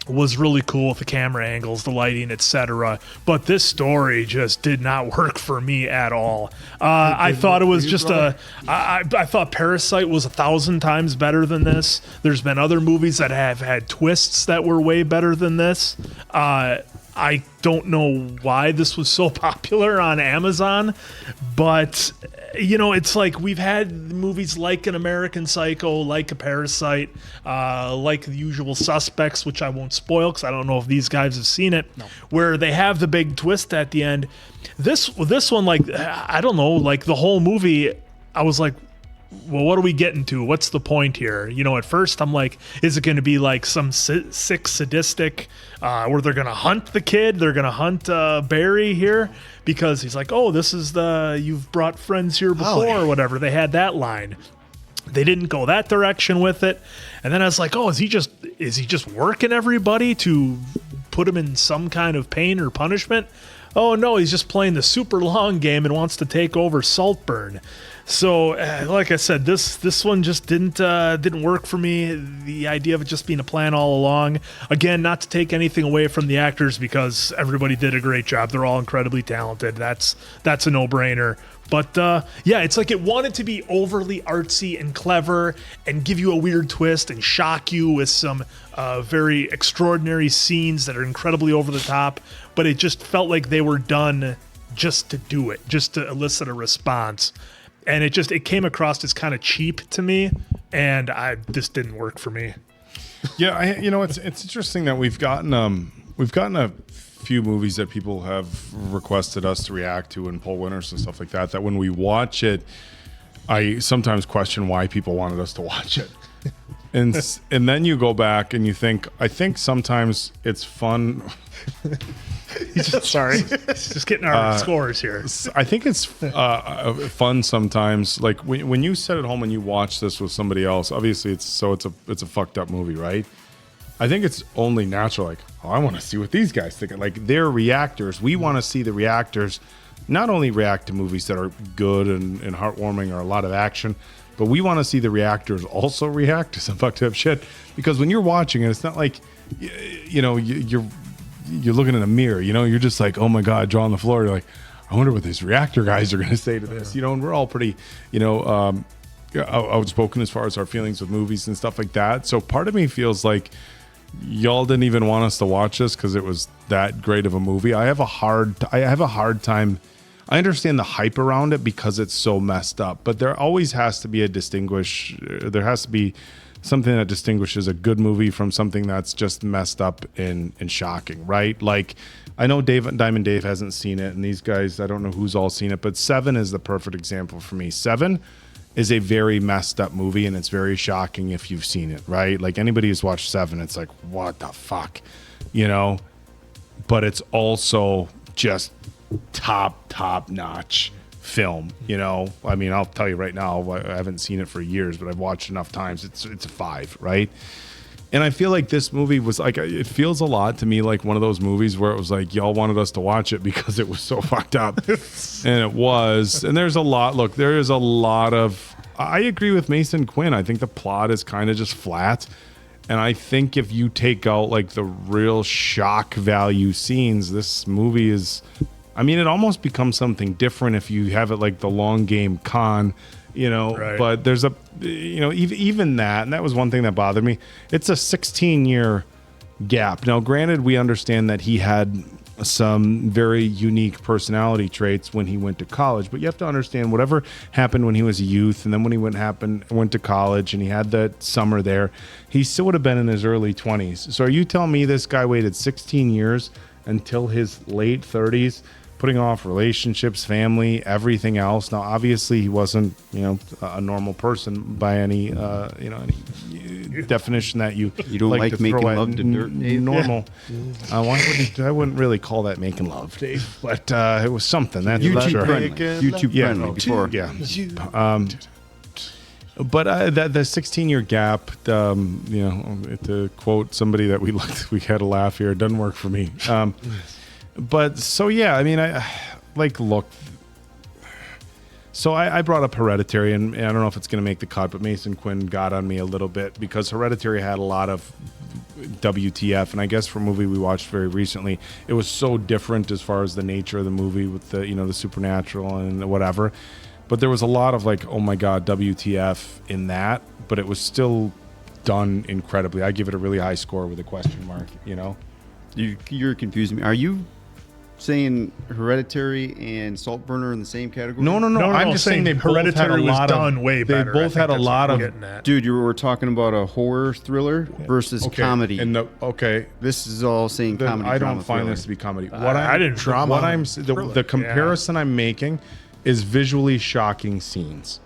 was really cool with the camera angles, the lighting, etc. But this story just did not work for me at all. I thought it was just I thought Parasite was 1,000 times better than this. There's been other movies that have had twists that were way better than this. I don't know why this was so popular on Amazon, but it's like we've had movies like An American Psycho, like a Parasite, like The Usual Suspects, which I won't spoil because I don't know if these guys have seen it, where they have the big twist at the end. This one, like, I don't know, like the whole movie, I was like, well, what are we getting to? What's the point here? At first I'm like, is it going to be like some sick sadistic where they're going to hunt the kid? They're going to hunt Barry here because he's like, oh, this is you've brought friends here before or whatever. They had that line. They didn't go that direction with it. And then I was like, oh, is he just working everybody to put him in some kind of pain or punishment? Oh no, he's just playing the super long game and wants to take over Saltburn. So, like I said, this one just didn't work for me. The idea of it just being a plan all along. Again, not to take anything away from the actors because everybody did a great job. They're all incredibly talented. That's a no-brainer. But it's like it wanted to be overly artsy and clever and give you a weird twist and shock you with some very extraordinary scenes that are incredibly over the top. But it just felt like they were done just to do it, just to elicit a response. And it came across as kind of cheap to me, and this didn't work for me. Yeah, it's interesting that we've gotten a few movies that people have requested us to react to and poll winners and stuff like that. That when we watch it, I sometimes question why people wanted us to watch it, and then you go back and you think, I think sometimes it's fun. Sorry, just getting our scores here. I think it's fun sometimes. Like when you sit at home and you watch this with somebody else, obviously it's a fucked up movie, right? I think it's only natural. Like, oh, I want to see what these guys think. Like, they're reactors. We want to see the reactors not only react to movies that are good and heartwarming or a lot of action, but we want to see the reactors also react to some fucked up shit. Because when you're watching it, it's not like, you're looking in a mirror, you're just like, oh my God, jaw on the floor. You're like, I wonder what these reactor guys are going to say to this, and we're all pretty, outspoken as far as our feelings with movies and stuff like that. So part of me feels like y'all didn't even want us to watch this because it was that great of a movie. I have a hard time. I understand the hype around it because it's so messed up, but there always has to be there has to be something that distinguishes a good movie from something that's just messed up and shocking, right? Like, I know Diamond Dave hasn't seen it, and these guys, I don't know who's all seen it, but Seven is the perfect example for me. Seven is a very messed up movie, and it's very shocking if you've seen it, right? Like, anybody who's watched Seven, it's like, what the fuck, But it's also just top notch film, I mean, I'll tell you right now, I haven't seen it for years, but I've watched enough times. It's a 5, right? And I feel like this movie was like, it feels a lot to me like one of those movies where it was like, y'all wanted us to watch it because it was so fucked up. And it was. And there is a lot of, I agree with Mason Quinn. I think the plot is kind of just flat. And I think if you take out like the real shock value scenes, this movie is, I mean, it almost becomes something different if you have it like the long game con, right. But there's even that, and that was one thing that bothered me. It's a 16-year gap. Now, granted, we understand that he had some very unique personality traits when he went to college, but you have to understand whatever happened when he was a youth, and then when he went to college and he had that summer there, he still would have been in his early 20s. So are you telling me this guy waited 16 years until his late 30s, putting off relationships, family, everything else? Now, obviously, he wasn't, a normal person by any, any definition that you don't like to making throw love at to dirt, Dave? Normal. I wouldn't really call that making love, Dave, but it was something. That's YouTube sure. friendly. YouTube friendly before. Yeah. But the 16-year gap, to quote somebody that we had a laugh here, it doesn't work for me. But so, yeah, I mean, so I brought up Hereditary, and I don't know if it's going to make the cut, but Mason Quinn got on me a little bit because Hereditary had a lot of WTF, and I guess for a movie we watched very recently, it was so different as far as the nature of the movie with the, the supernatural and whatever. But there was a lot of like, oh my God, WTF in that, but it was still done incredibly. I give it a really high score with a question mark, You're confusing me. Are you saying Hereditary and Saltburn are in the same category? No. I'm just saying they both had a lot of, way better. They both had a lot of. Dude, you were talking about a horror thriller versus comedy. And this is all saying comedy. I don't find this to be comedy. The comparison I'm making is visually shocking scenes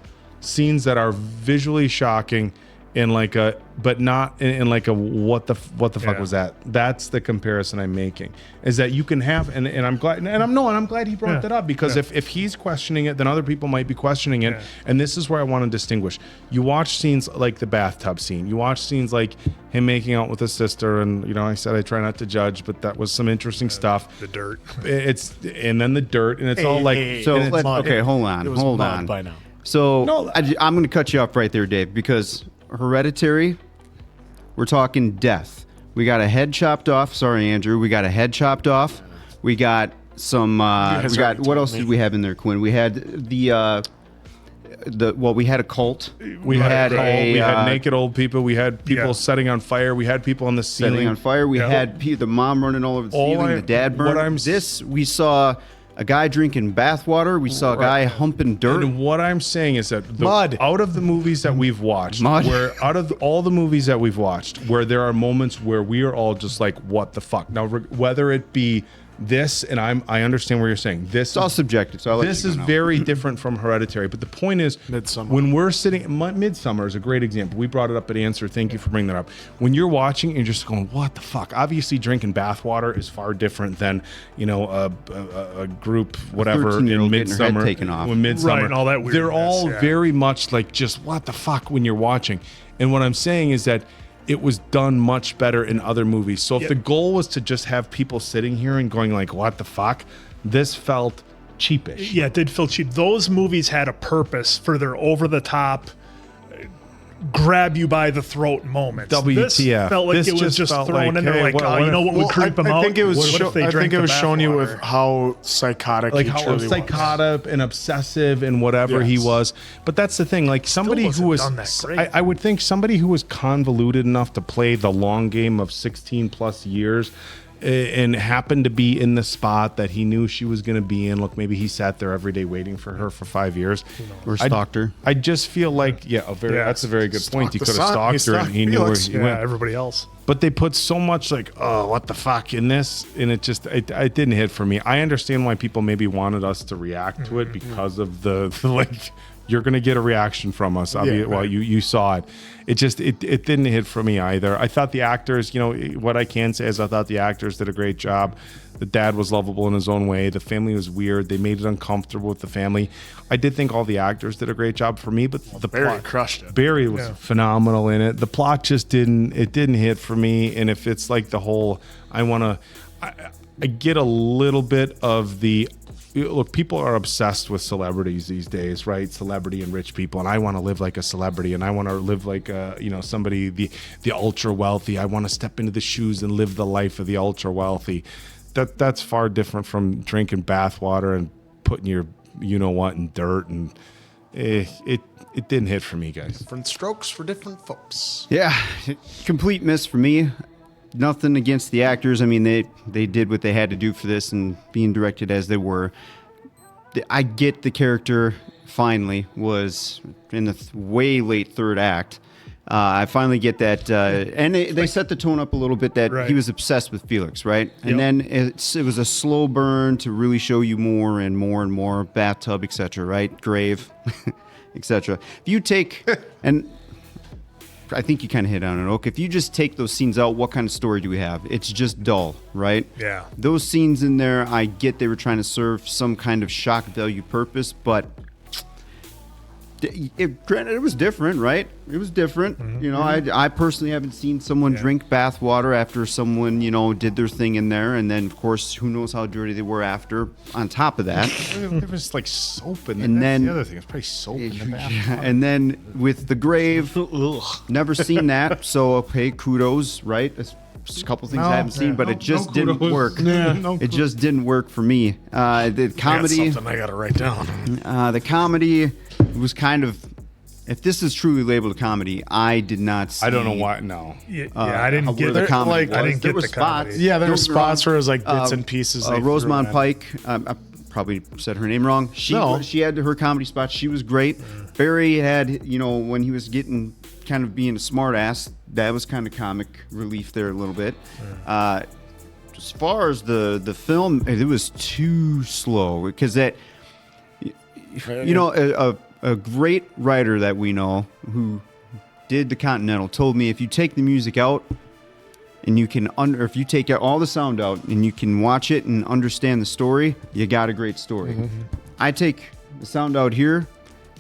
that are visually shocking in like a, but not in like a what the fuck was that? That's the comparison I'm making. Is that you can have, and I'm glad, and I'm glad he brought that up, because if he's questioning it, then other people might be questioning it. And this is where I want to distinguish. You watch scenes like the bathtub scene. You watch scenes like him making out with his sister, and I said I try not to judge, but that was some interesting stuff. The dirt. And then the dirt, and it's all like. Okay, hold on. By now. So I'm going to cut you off right there, Dave, because Hereditary, we're talking death. We got a head chopped off. Sorry, Andrew. We got a head chopped off. We got some. What else did we have in there, Quinn? We had we had a cult. We had naked old people. We had people setting on fire. We had people on the ceiling. Setting on fire. We had the mom running all over the ceiling. The dad burned. We saw a guy drinking bathwater. We saw a guy humping dirt. And what I'm saying is that out of the movies that we've watched, out of all the movies that we've watched, where there are moments where we are all just like, what the fuck? Now, whether it be this, and I understand what you're saying. It's all subjective. So this is very different from Hereditary. But the point is, when we're sitting, Midsommar is a great example. We brought it up at Answer. Thank you for bringing that up. When you're watching, you're just going, what the fuck? Obviously, drinking bathwater is far different than a group whatever in Midsommar. Taken off. When Midsommar, right, and all that weirdness, they're all very much like just what the fuck when you're watching. And what I'm saying is that it was done much better in other movies. So if the goal was to just have people sitting here and going like, what the fuck? This felt cheapish. Yeah, it did feel cheap. Those movies had a purpose for their over-the-top, grab you by the throat moments. WTF. This felt like This it was just just felt thrown like, in there hey, like, what oh, you if- know what would creep them out? I think it was. What if they drank the showing you bathwater? with how psychotic, like he how truly was. psychotic and obsessive and whatever he Yes. was. But that's the thing. Like somebody who wasn't was, done that great. I would think somebody who was convoluted enough to play the long game of 16 plus years. And happened to be in the spot that he knew she was going to be in. Look, maybe he sat there every day waiting for her for 5 years. Or stalked her. I just feel like, that's a very good point. He the could have son. stalked He her and stalked he knew where Felix. he Yeah, went. everybody else. But they put so much like, oh, what the fuck in this, and it just it didn't hit for me. I understand why people maybe wanted us to react to it because of the like, you're gonna get a reaction from us. Well, you saw it. It just it didn't hit for me either. I thought the actors, what I can say is I thought the actors did a great job. The dad was lovable in his own way. The family was weird. They made it uncomfortable with the family. I did think all the actors did a great job for me, but the Barry plot crushed it. Barry was phenomenal in it. The plot just didn't hit for me. And if it's like the whole, I get a little bit of the, look, people are obsessed with celebrities these days, right? Celebrity and rich people. And I want to live like a celebrity, and I want to live like somebody, the ultra wealthy. I want to step into the shoes and live the life of the ultra wealthy. That's far different from drinking bathwater and putting your what in dirt, and it didn't hit for me, guys. Different strokes for different folks. Yeah, complete miss for me. Nothing against the actors. I mean, they did what they had to do for this, and being directed as they were. I get the character finally was in the way late third act. I finally get that, and they set the tone up a little bit that he was obsessed with Felix, right? And then it was a slow burn to really show you more and more and more bathtub, etc., right? Grave, etc. If you take, and I think you kind of hit on it, Oak. If you just take those scenes out, what kind of story do we have? It's just dull, right? Yeah. Those scenes in there, I get they were trying to serve some kind of shock value purpose, but granted, it was different, right? It was different. I personally haven't seen someone drink bath water after someone, did their thing in there. And then, of course, who knows how dirty they were after on top of that. There was like soap in there. And then the other thing. It's probably soap in the bath. And then with the grave, never seen that. So, hey, kudos, right? There's a couple things I haven't seen, but it just didn't work. It just didn't work for me. The comedy. Something I got to write down. The comedy was kind of, if this is truly labeled a comedy, I did not see. I don't know why. No. I didn't get the comedy. I didn't get were the spots. comedy. Yeah, there were spots where it was like bits and pieces. they threw Rosamund in. Pike. I probably said her name wrong. She had her comedy spots. She was great. Barry had, when he was getting kind of being a smart ass, that was kind of comic relief there a little bit. As far as the film, it was too slow because that, a great writer that we know who did The Continental told me if you take the music out and you can if you take all the sound out and you can watch it and understand the story, you got a great story. I take the sound out here,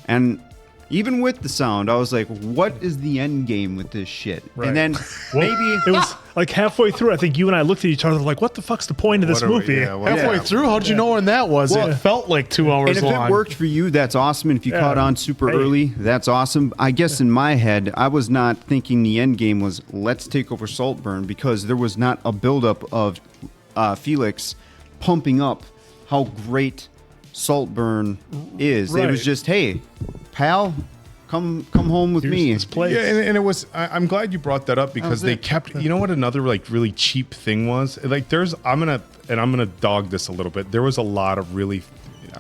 and even with the sound, I was like, what is the end game with this shit? Right. And then maybe it was like halfway through, I think you and I looked at each other like, what the fuck's the point of this movie? Halfway through, how did you know when that was? Well, it felt like 2 hours and if long. it worked for you, that's awesome. And if you caught on super early, that's awesome. I guess in my head, I was not thinking the end game was let's take over Saltburn, because there was not a buildup of Felix pumping up how great Saltburn is. It was just, hey, pal, come home with me. Yeah, and it was. I'm glad you brought that up because they kept. You know what? Another like really cheap thing was like I'm gonna dog this a little bit. There was a lot of really.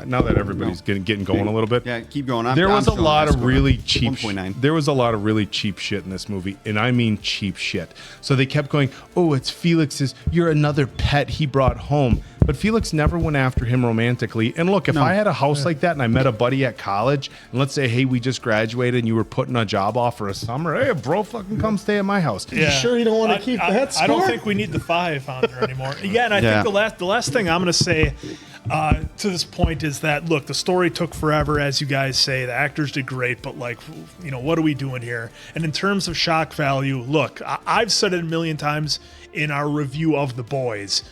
Now that everybody's getting going a little bit. Yeah, keep going. There was a lot of really cheap. 1.9. There was a lot of really cheap shit in this movie, and I mean cheap shit. So they kept going, "Oh, it's Felix's. You're another pet he brought home." But Felix never went after him romantically. And look, if I had a house like that and I met a buddy at college, and let's say, hey, we just graduated and you were putting a job off for a summer, hey, bro, fucking come stay at my house. Yeah. You sure you don't want to keep that score? I don't think we need the 5 on there anymore. Yeah, and I think the last thing I'm going to say to this point is that, look, the story took forever, as you guys say. The actors did great, but, like, what are we doing here? And in terms of shock value, look, I've said it a million times in our review of The Boys.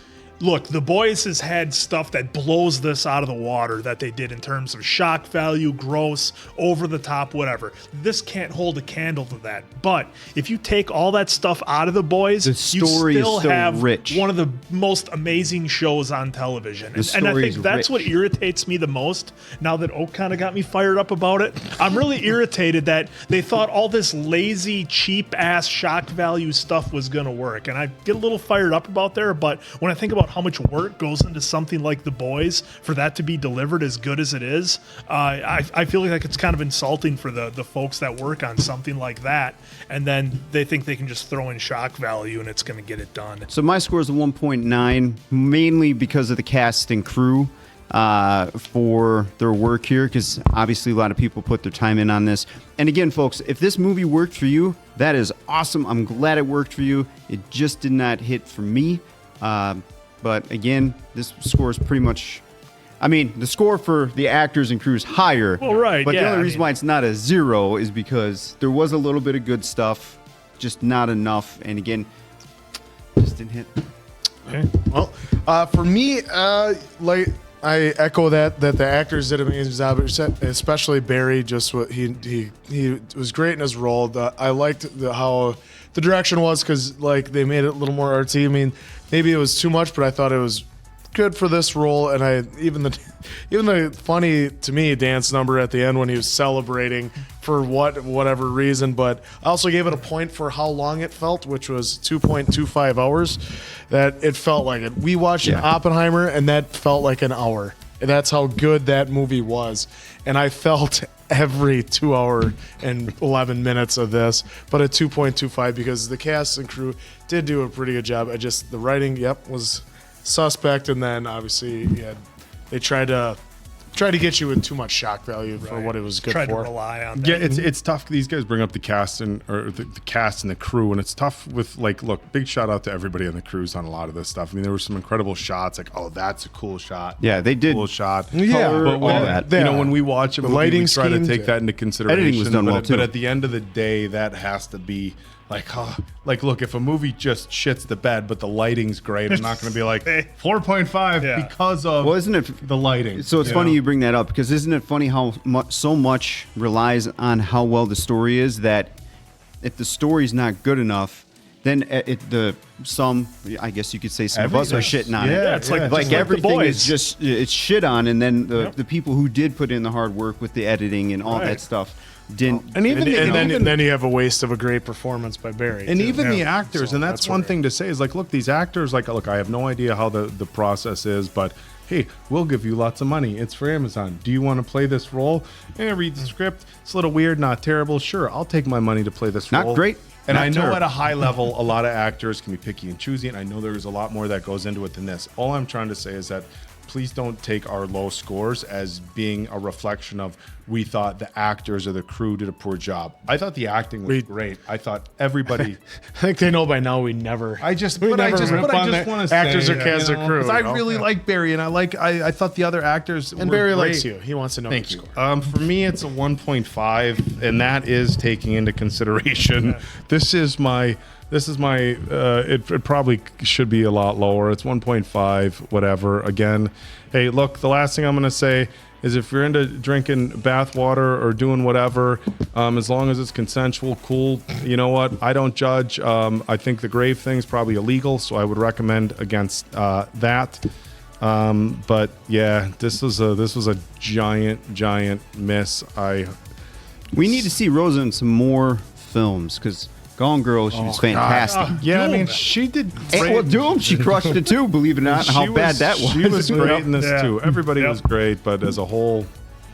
look, The Boys has had stuff that blows this out of the water that they did in terms of shock value, gross, over the top, whatever. This can't hold a candle to that. But if you take all that stuff out of The Boys, The you story is still so have rich. one of the most amazing shows on television. And I story think is that's what rich. irritates me the most. Now that Oak kind of got me fired up about it, I'm really irritated that they thought all this lazy, cheap-ass shock value stuff was going to work. And I get a little fired up about there, but when I think about how much work goes into something like The Boys for that to be delivered as good as it is, I feel like it's kind of insulting for the folks that work on something like that, and then they think they can just throw in shock value and it's going to get it done. So my score is a 1.9, mainly because of the cast and crew for their work here, because obviously a lot of people put their time in on this. And again, folks, if this movie worked for you, that is awesome. I'm glad it worked for you. It just did not hit for me. But again, this score is pretty much, I mean, the score for the actors and crew is higher. Well, right, But the yeah, only I reason mean- why it's not a 0 is because there was a little bit of good stuff, just not enough. And again, just didn't hit. Okay. Well, for me, like I echo that the actors did an amazing job, especially Barry. Just what he was great in his role. I liked how the direction was, because like they made it a little more artsy. I mean, maybe it was too much, but I thought it was good for this role. And even the funny to me dance number at the end when he was celebrating for whatever reason. But I also gave it a point for how long it felt, which was 2.25 hours. That it felt like it. We watched Oppenheimer, and that felt like an hour. And that's how good that movie was. And I felt every 2 hour and 11 minutes of this, but a 2.25 because the cast and crew did do a pretty good job. The writing, was suspect, and then obviously they tried to get you with too much shock value for what it was good Tried for. to rely on that. Yeah, it's tough. These guys bring up the cast and the cast and the crew, and it's tough with look. Big shout out to everybody on the crews on a lot of this stuff. I mean, there were some incredible shots. Like, oh, that's a cool shot. Yeah, they did. Cool shot. Yeah, but all that. when we watch a movie, lighting we try to schemes, take that into consideration. Editing was done well, too. But at the end of the day, that has to be. Look, if a movie just shits the bed, but the lighting's great, I'm not going to be like 4.5 because of Well, isn't it the lighting. So it's funny you bring that up, because isn't it funny how so much relies on how well the story is, that if the story's not good enough, then I guess you could say some of us are shitting on it. Yeah, it's like everything The is Boys. just it's shit on, and then the people who did put in the hard work with the editing and all that stuff didn't. And then you have a waste of a great performance by Barry. And too. even the actors, So and that's one thing to say is look, these actors, look, I have no idea how the process is, but hey, we'll give you lots of money. It's for Amazon. Do you want to play this role? Read the script. It's a little weird, not terrible. Sure, I'll take my money to play this role. Not great. And not I know terrible. at a high level, a lot of actors can be picky and choosy, and I know there's a lot more that goes into it than this. All I'm trying to say is that please don't take our low scores as being a reflection of we thought the actors or the crew did a poor job. I thought the acting was great. I thought everybody. I think they know by now we never. I just rip want on to the say actors or cast or crew. because I really like Barry, and I thought the other actors And were Barry great. likes you. He wants to know Thank your you. score. For me, it's a 1.5, and that is taking into consideration. This is my. It probably should be a lot lower. It's 1.5, whatever. Again, hey, look. The last thing I'm going to say is if you're into drinking bath water or doing whatever, as long as it's consensual, cool. You know what? I don't judge. I think the grave thing's probably illegal, so I would recommend against that. But yeah, this was a giant miss. We need to see Rosa in some more films, because Gone Girl, she was fantastic. Yeah, I mean, she did And, great. well, Doom, she crushed it too, believe it or not, and how bad that was. She was great in this Yeah. too. Everybody Yep. was great, but as a whole,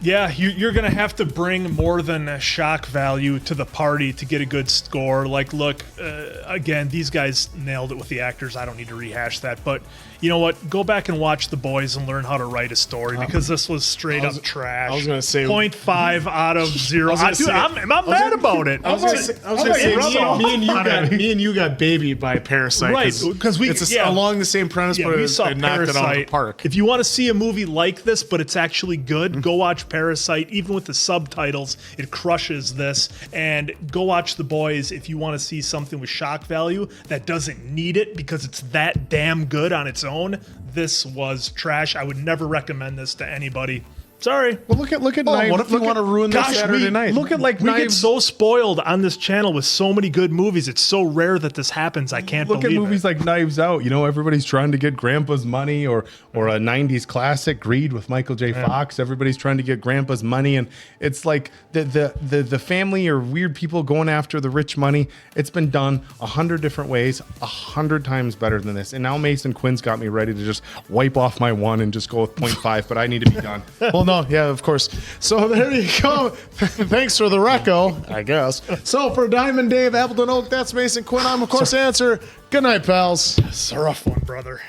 Yeah, you're going to have to bring more than a shock value to the party to get a good score. Like, look, again, these guys nailed it with the actors. I don't need to rehash that. But you know what? Go back and watch The Boys and learn how to write a story, because this was straight up trash. I was gonna say 0.5 out of 0. I was gonna say- I'm mad about it. I was gonna say me and you got babied by Parasite. Right, because it's along the same premise, but we it saw knocked it out of the Parasite. park. If you want to see a movie like this, but it's actually good, go watch Parasite. Even with the subtitles, it crushes this. And go watch The Boys if you want to see something with shock value that doesn't need it because it's that damn good on its own. This was trash. I would never recommend this to anybody. Sorry. Well, look at Knives. What if you want to ruin this Saturday night? Look at We get Knives. so spoiled on this channel with so many good movies. It's so rare that this happens. I can't Look at believe movies it. like Knives Out. You know, everybody's trying to get Grandpa's money, or a '90s classic, Greed with Michael J. Fox. Everybody's trying to get Grandpa's money, and it's like the family or weird people going after the rich money. It's been done 100 different ways, 100 times better than this. And now Mason Quinn's got me ready to just wipe off my 1 and just go with 0.5. But I need to be done. Well, no, yeah, of course. So there you go. Thanks for the reco, I guess. So for Diamond Dave, Appleton Oak, that's Mason Quinn. I'm, of course, Answer. Good night, pals. It's a rough one, brother.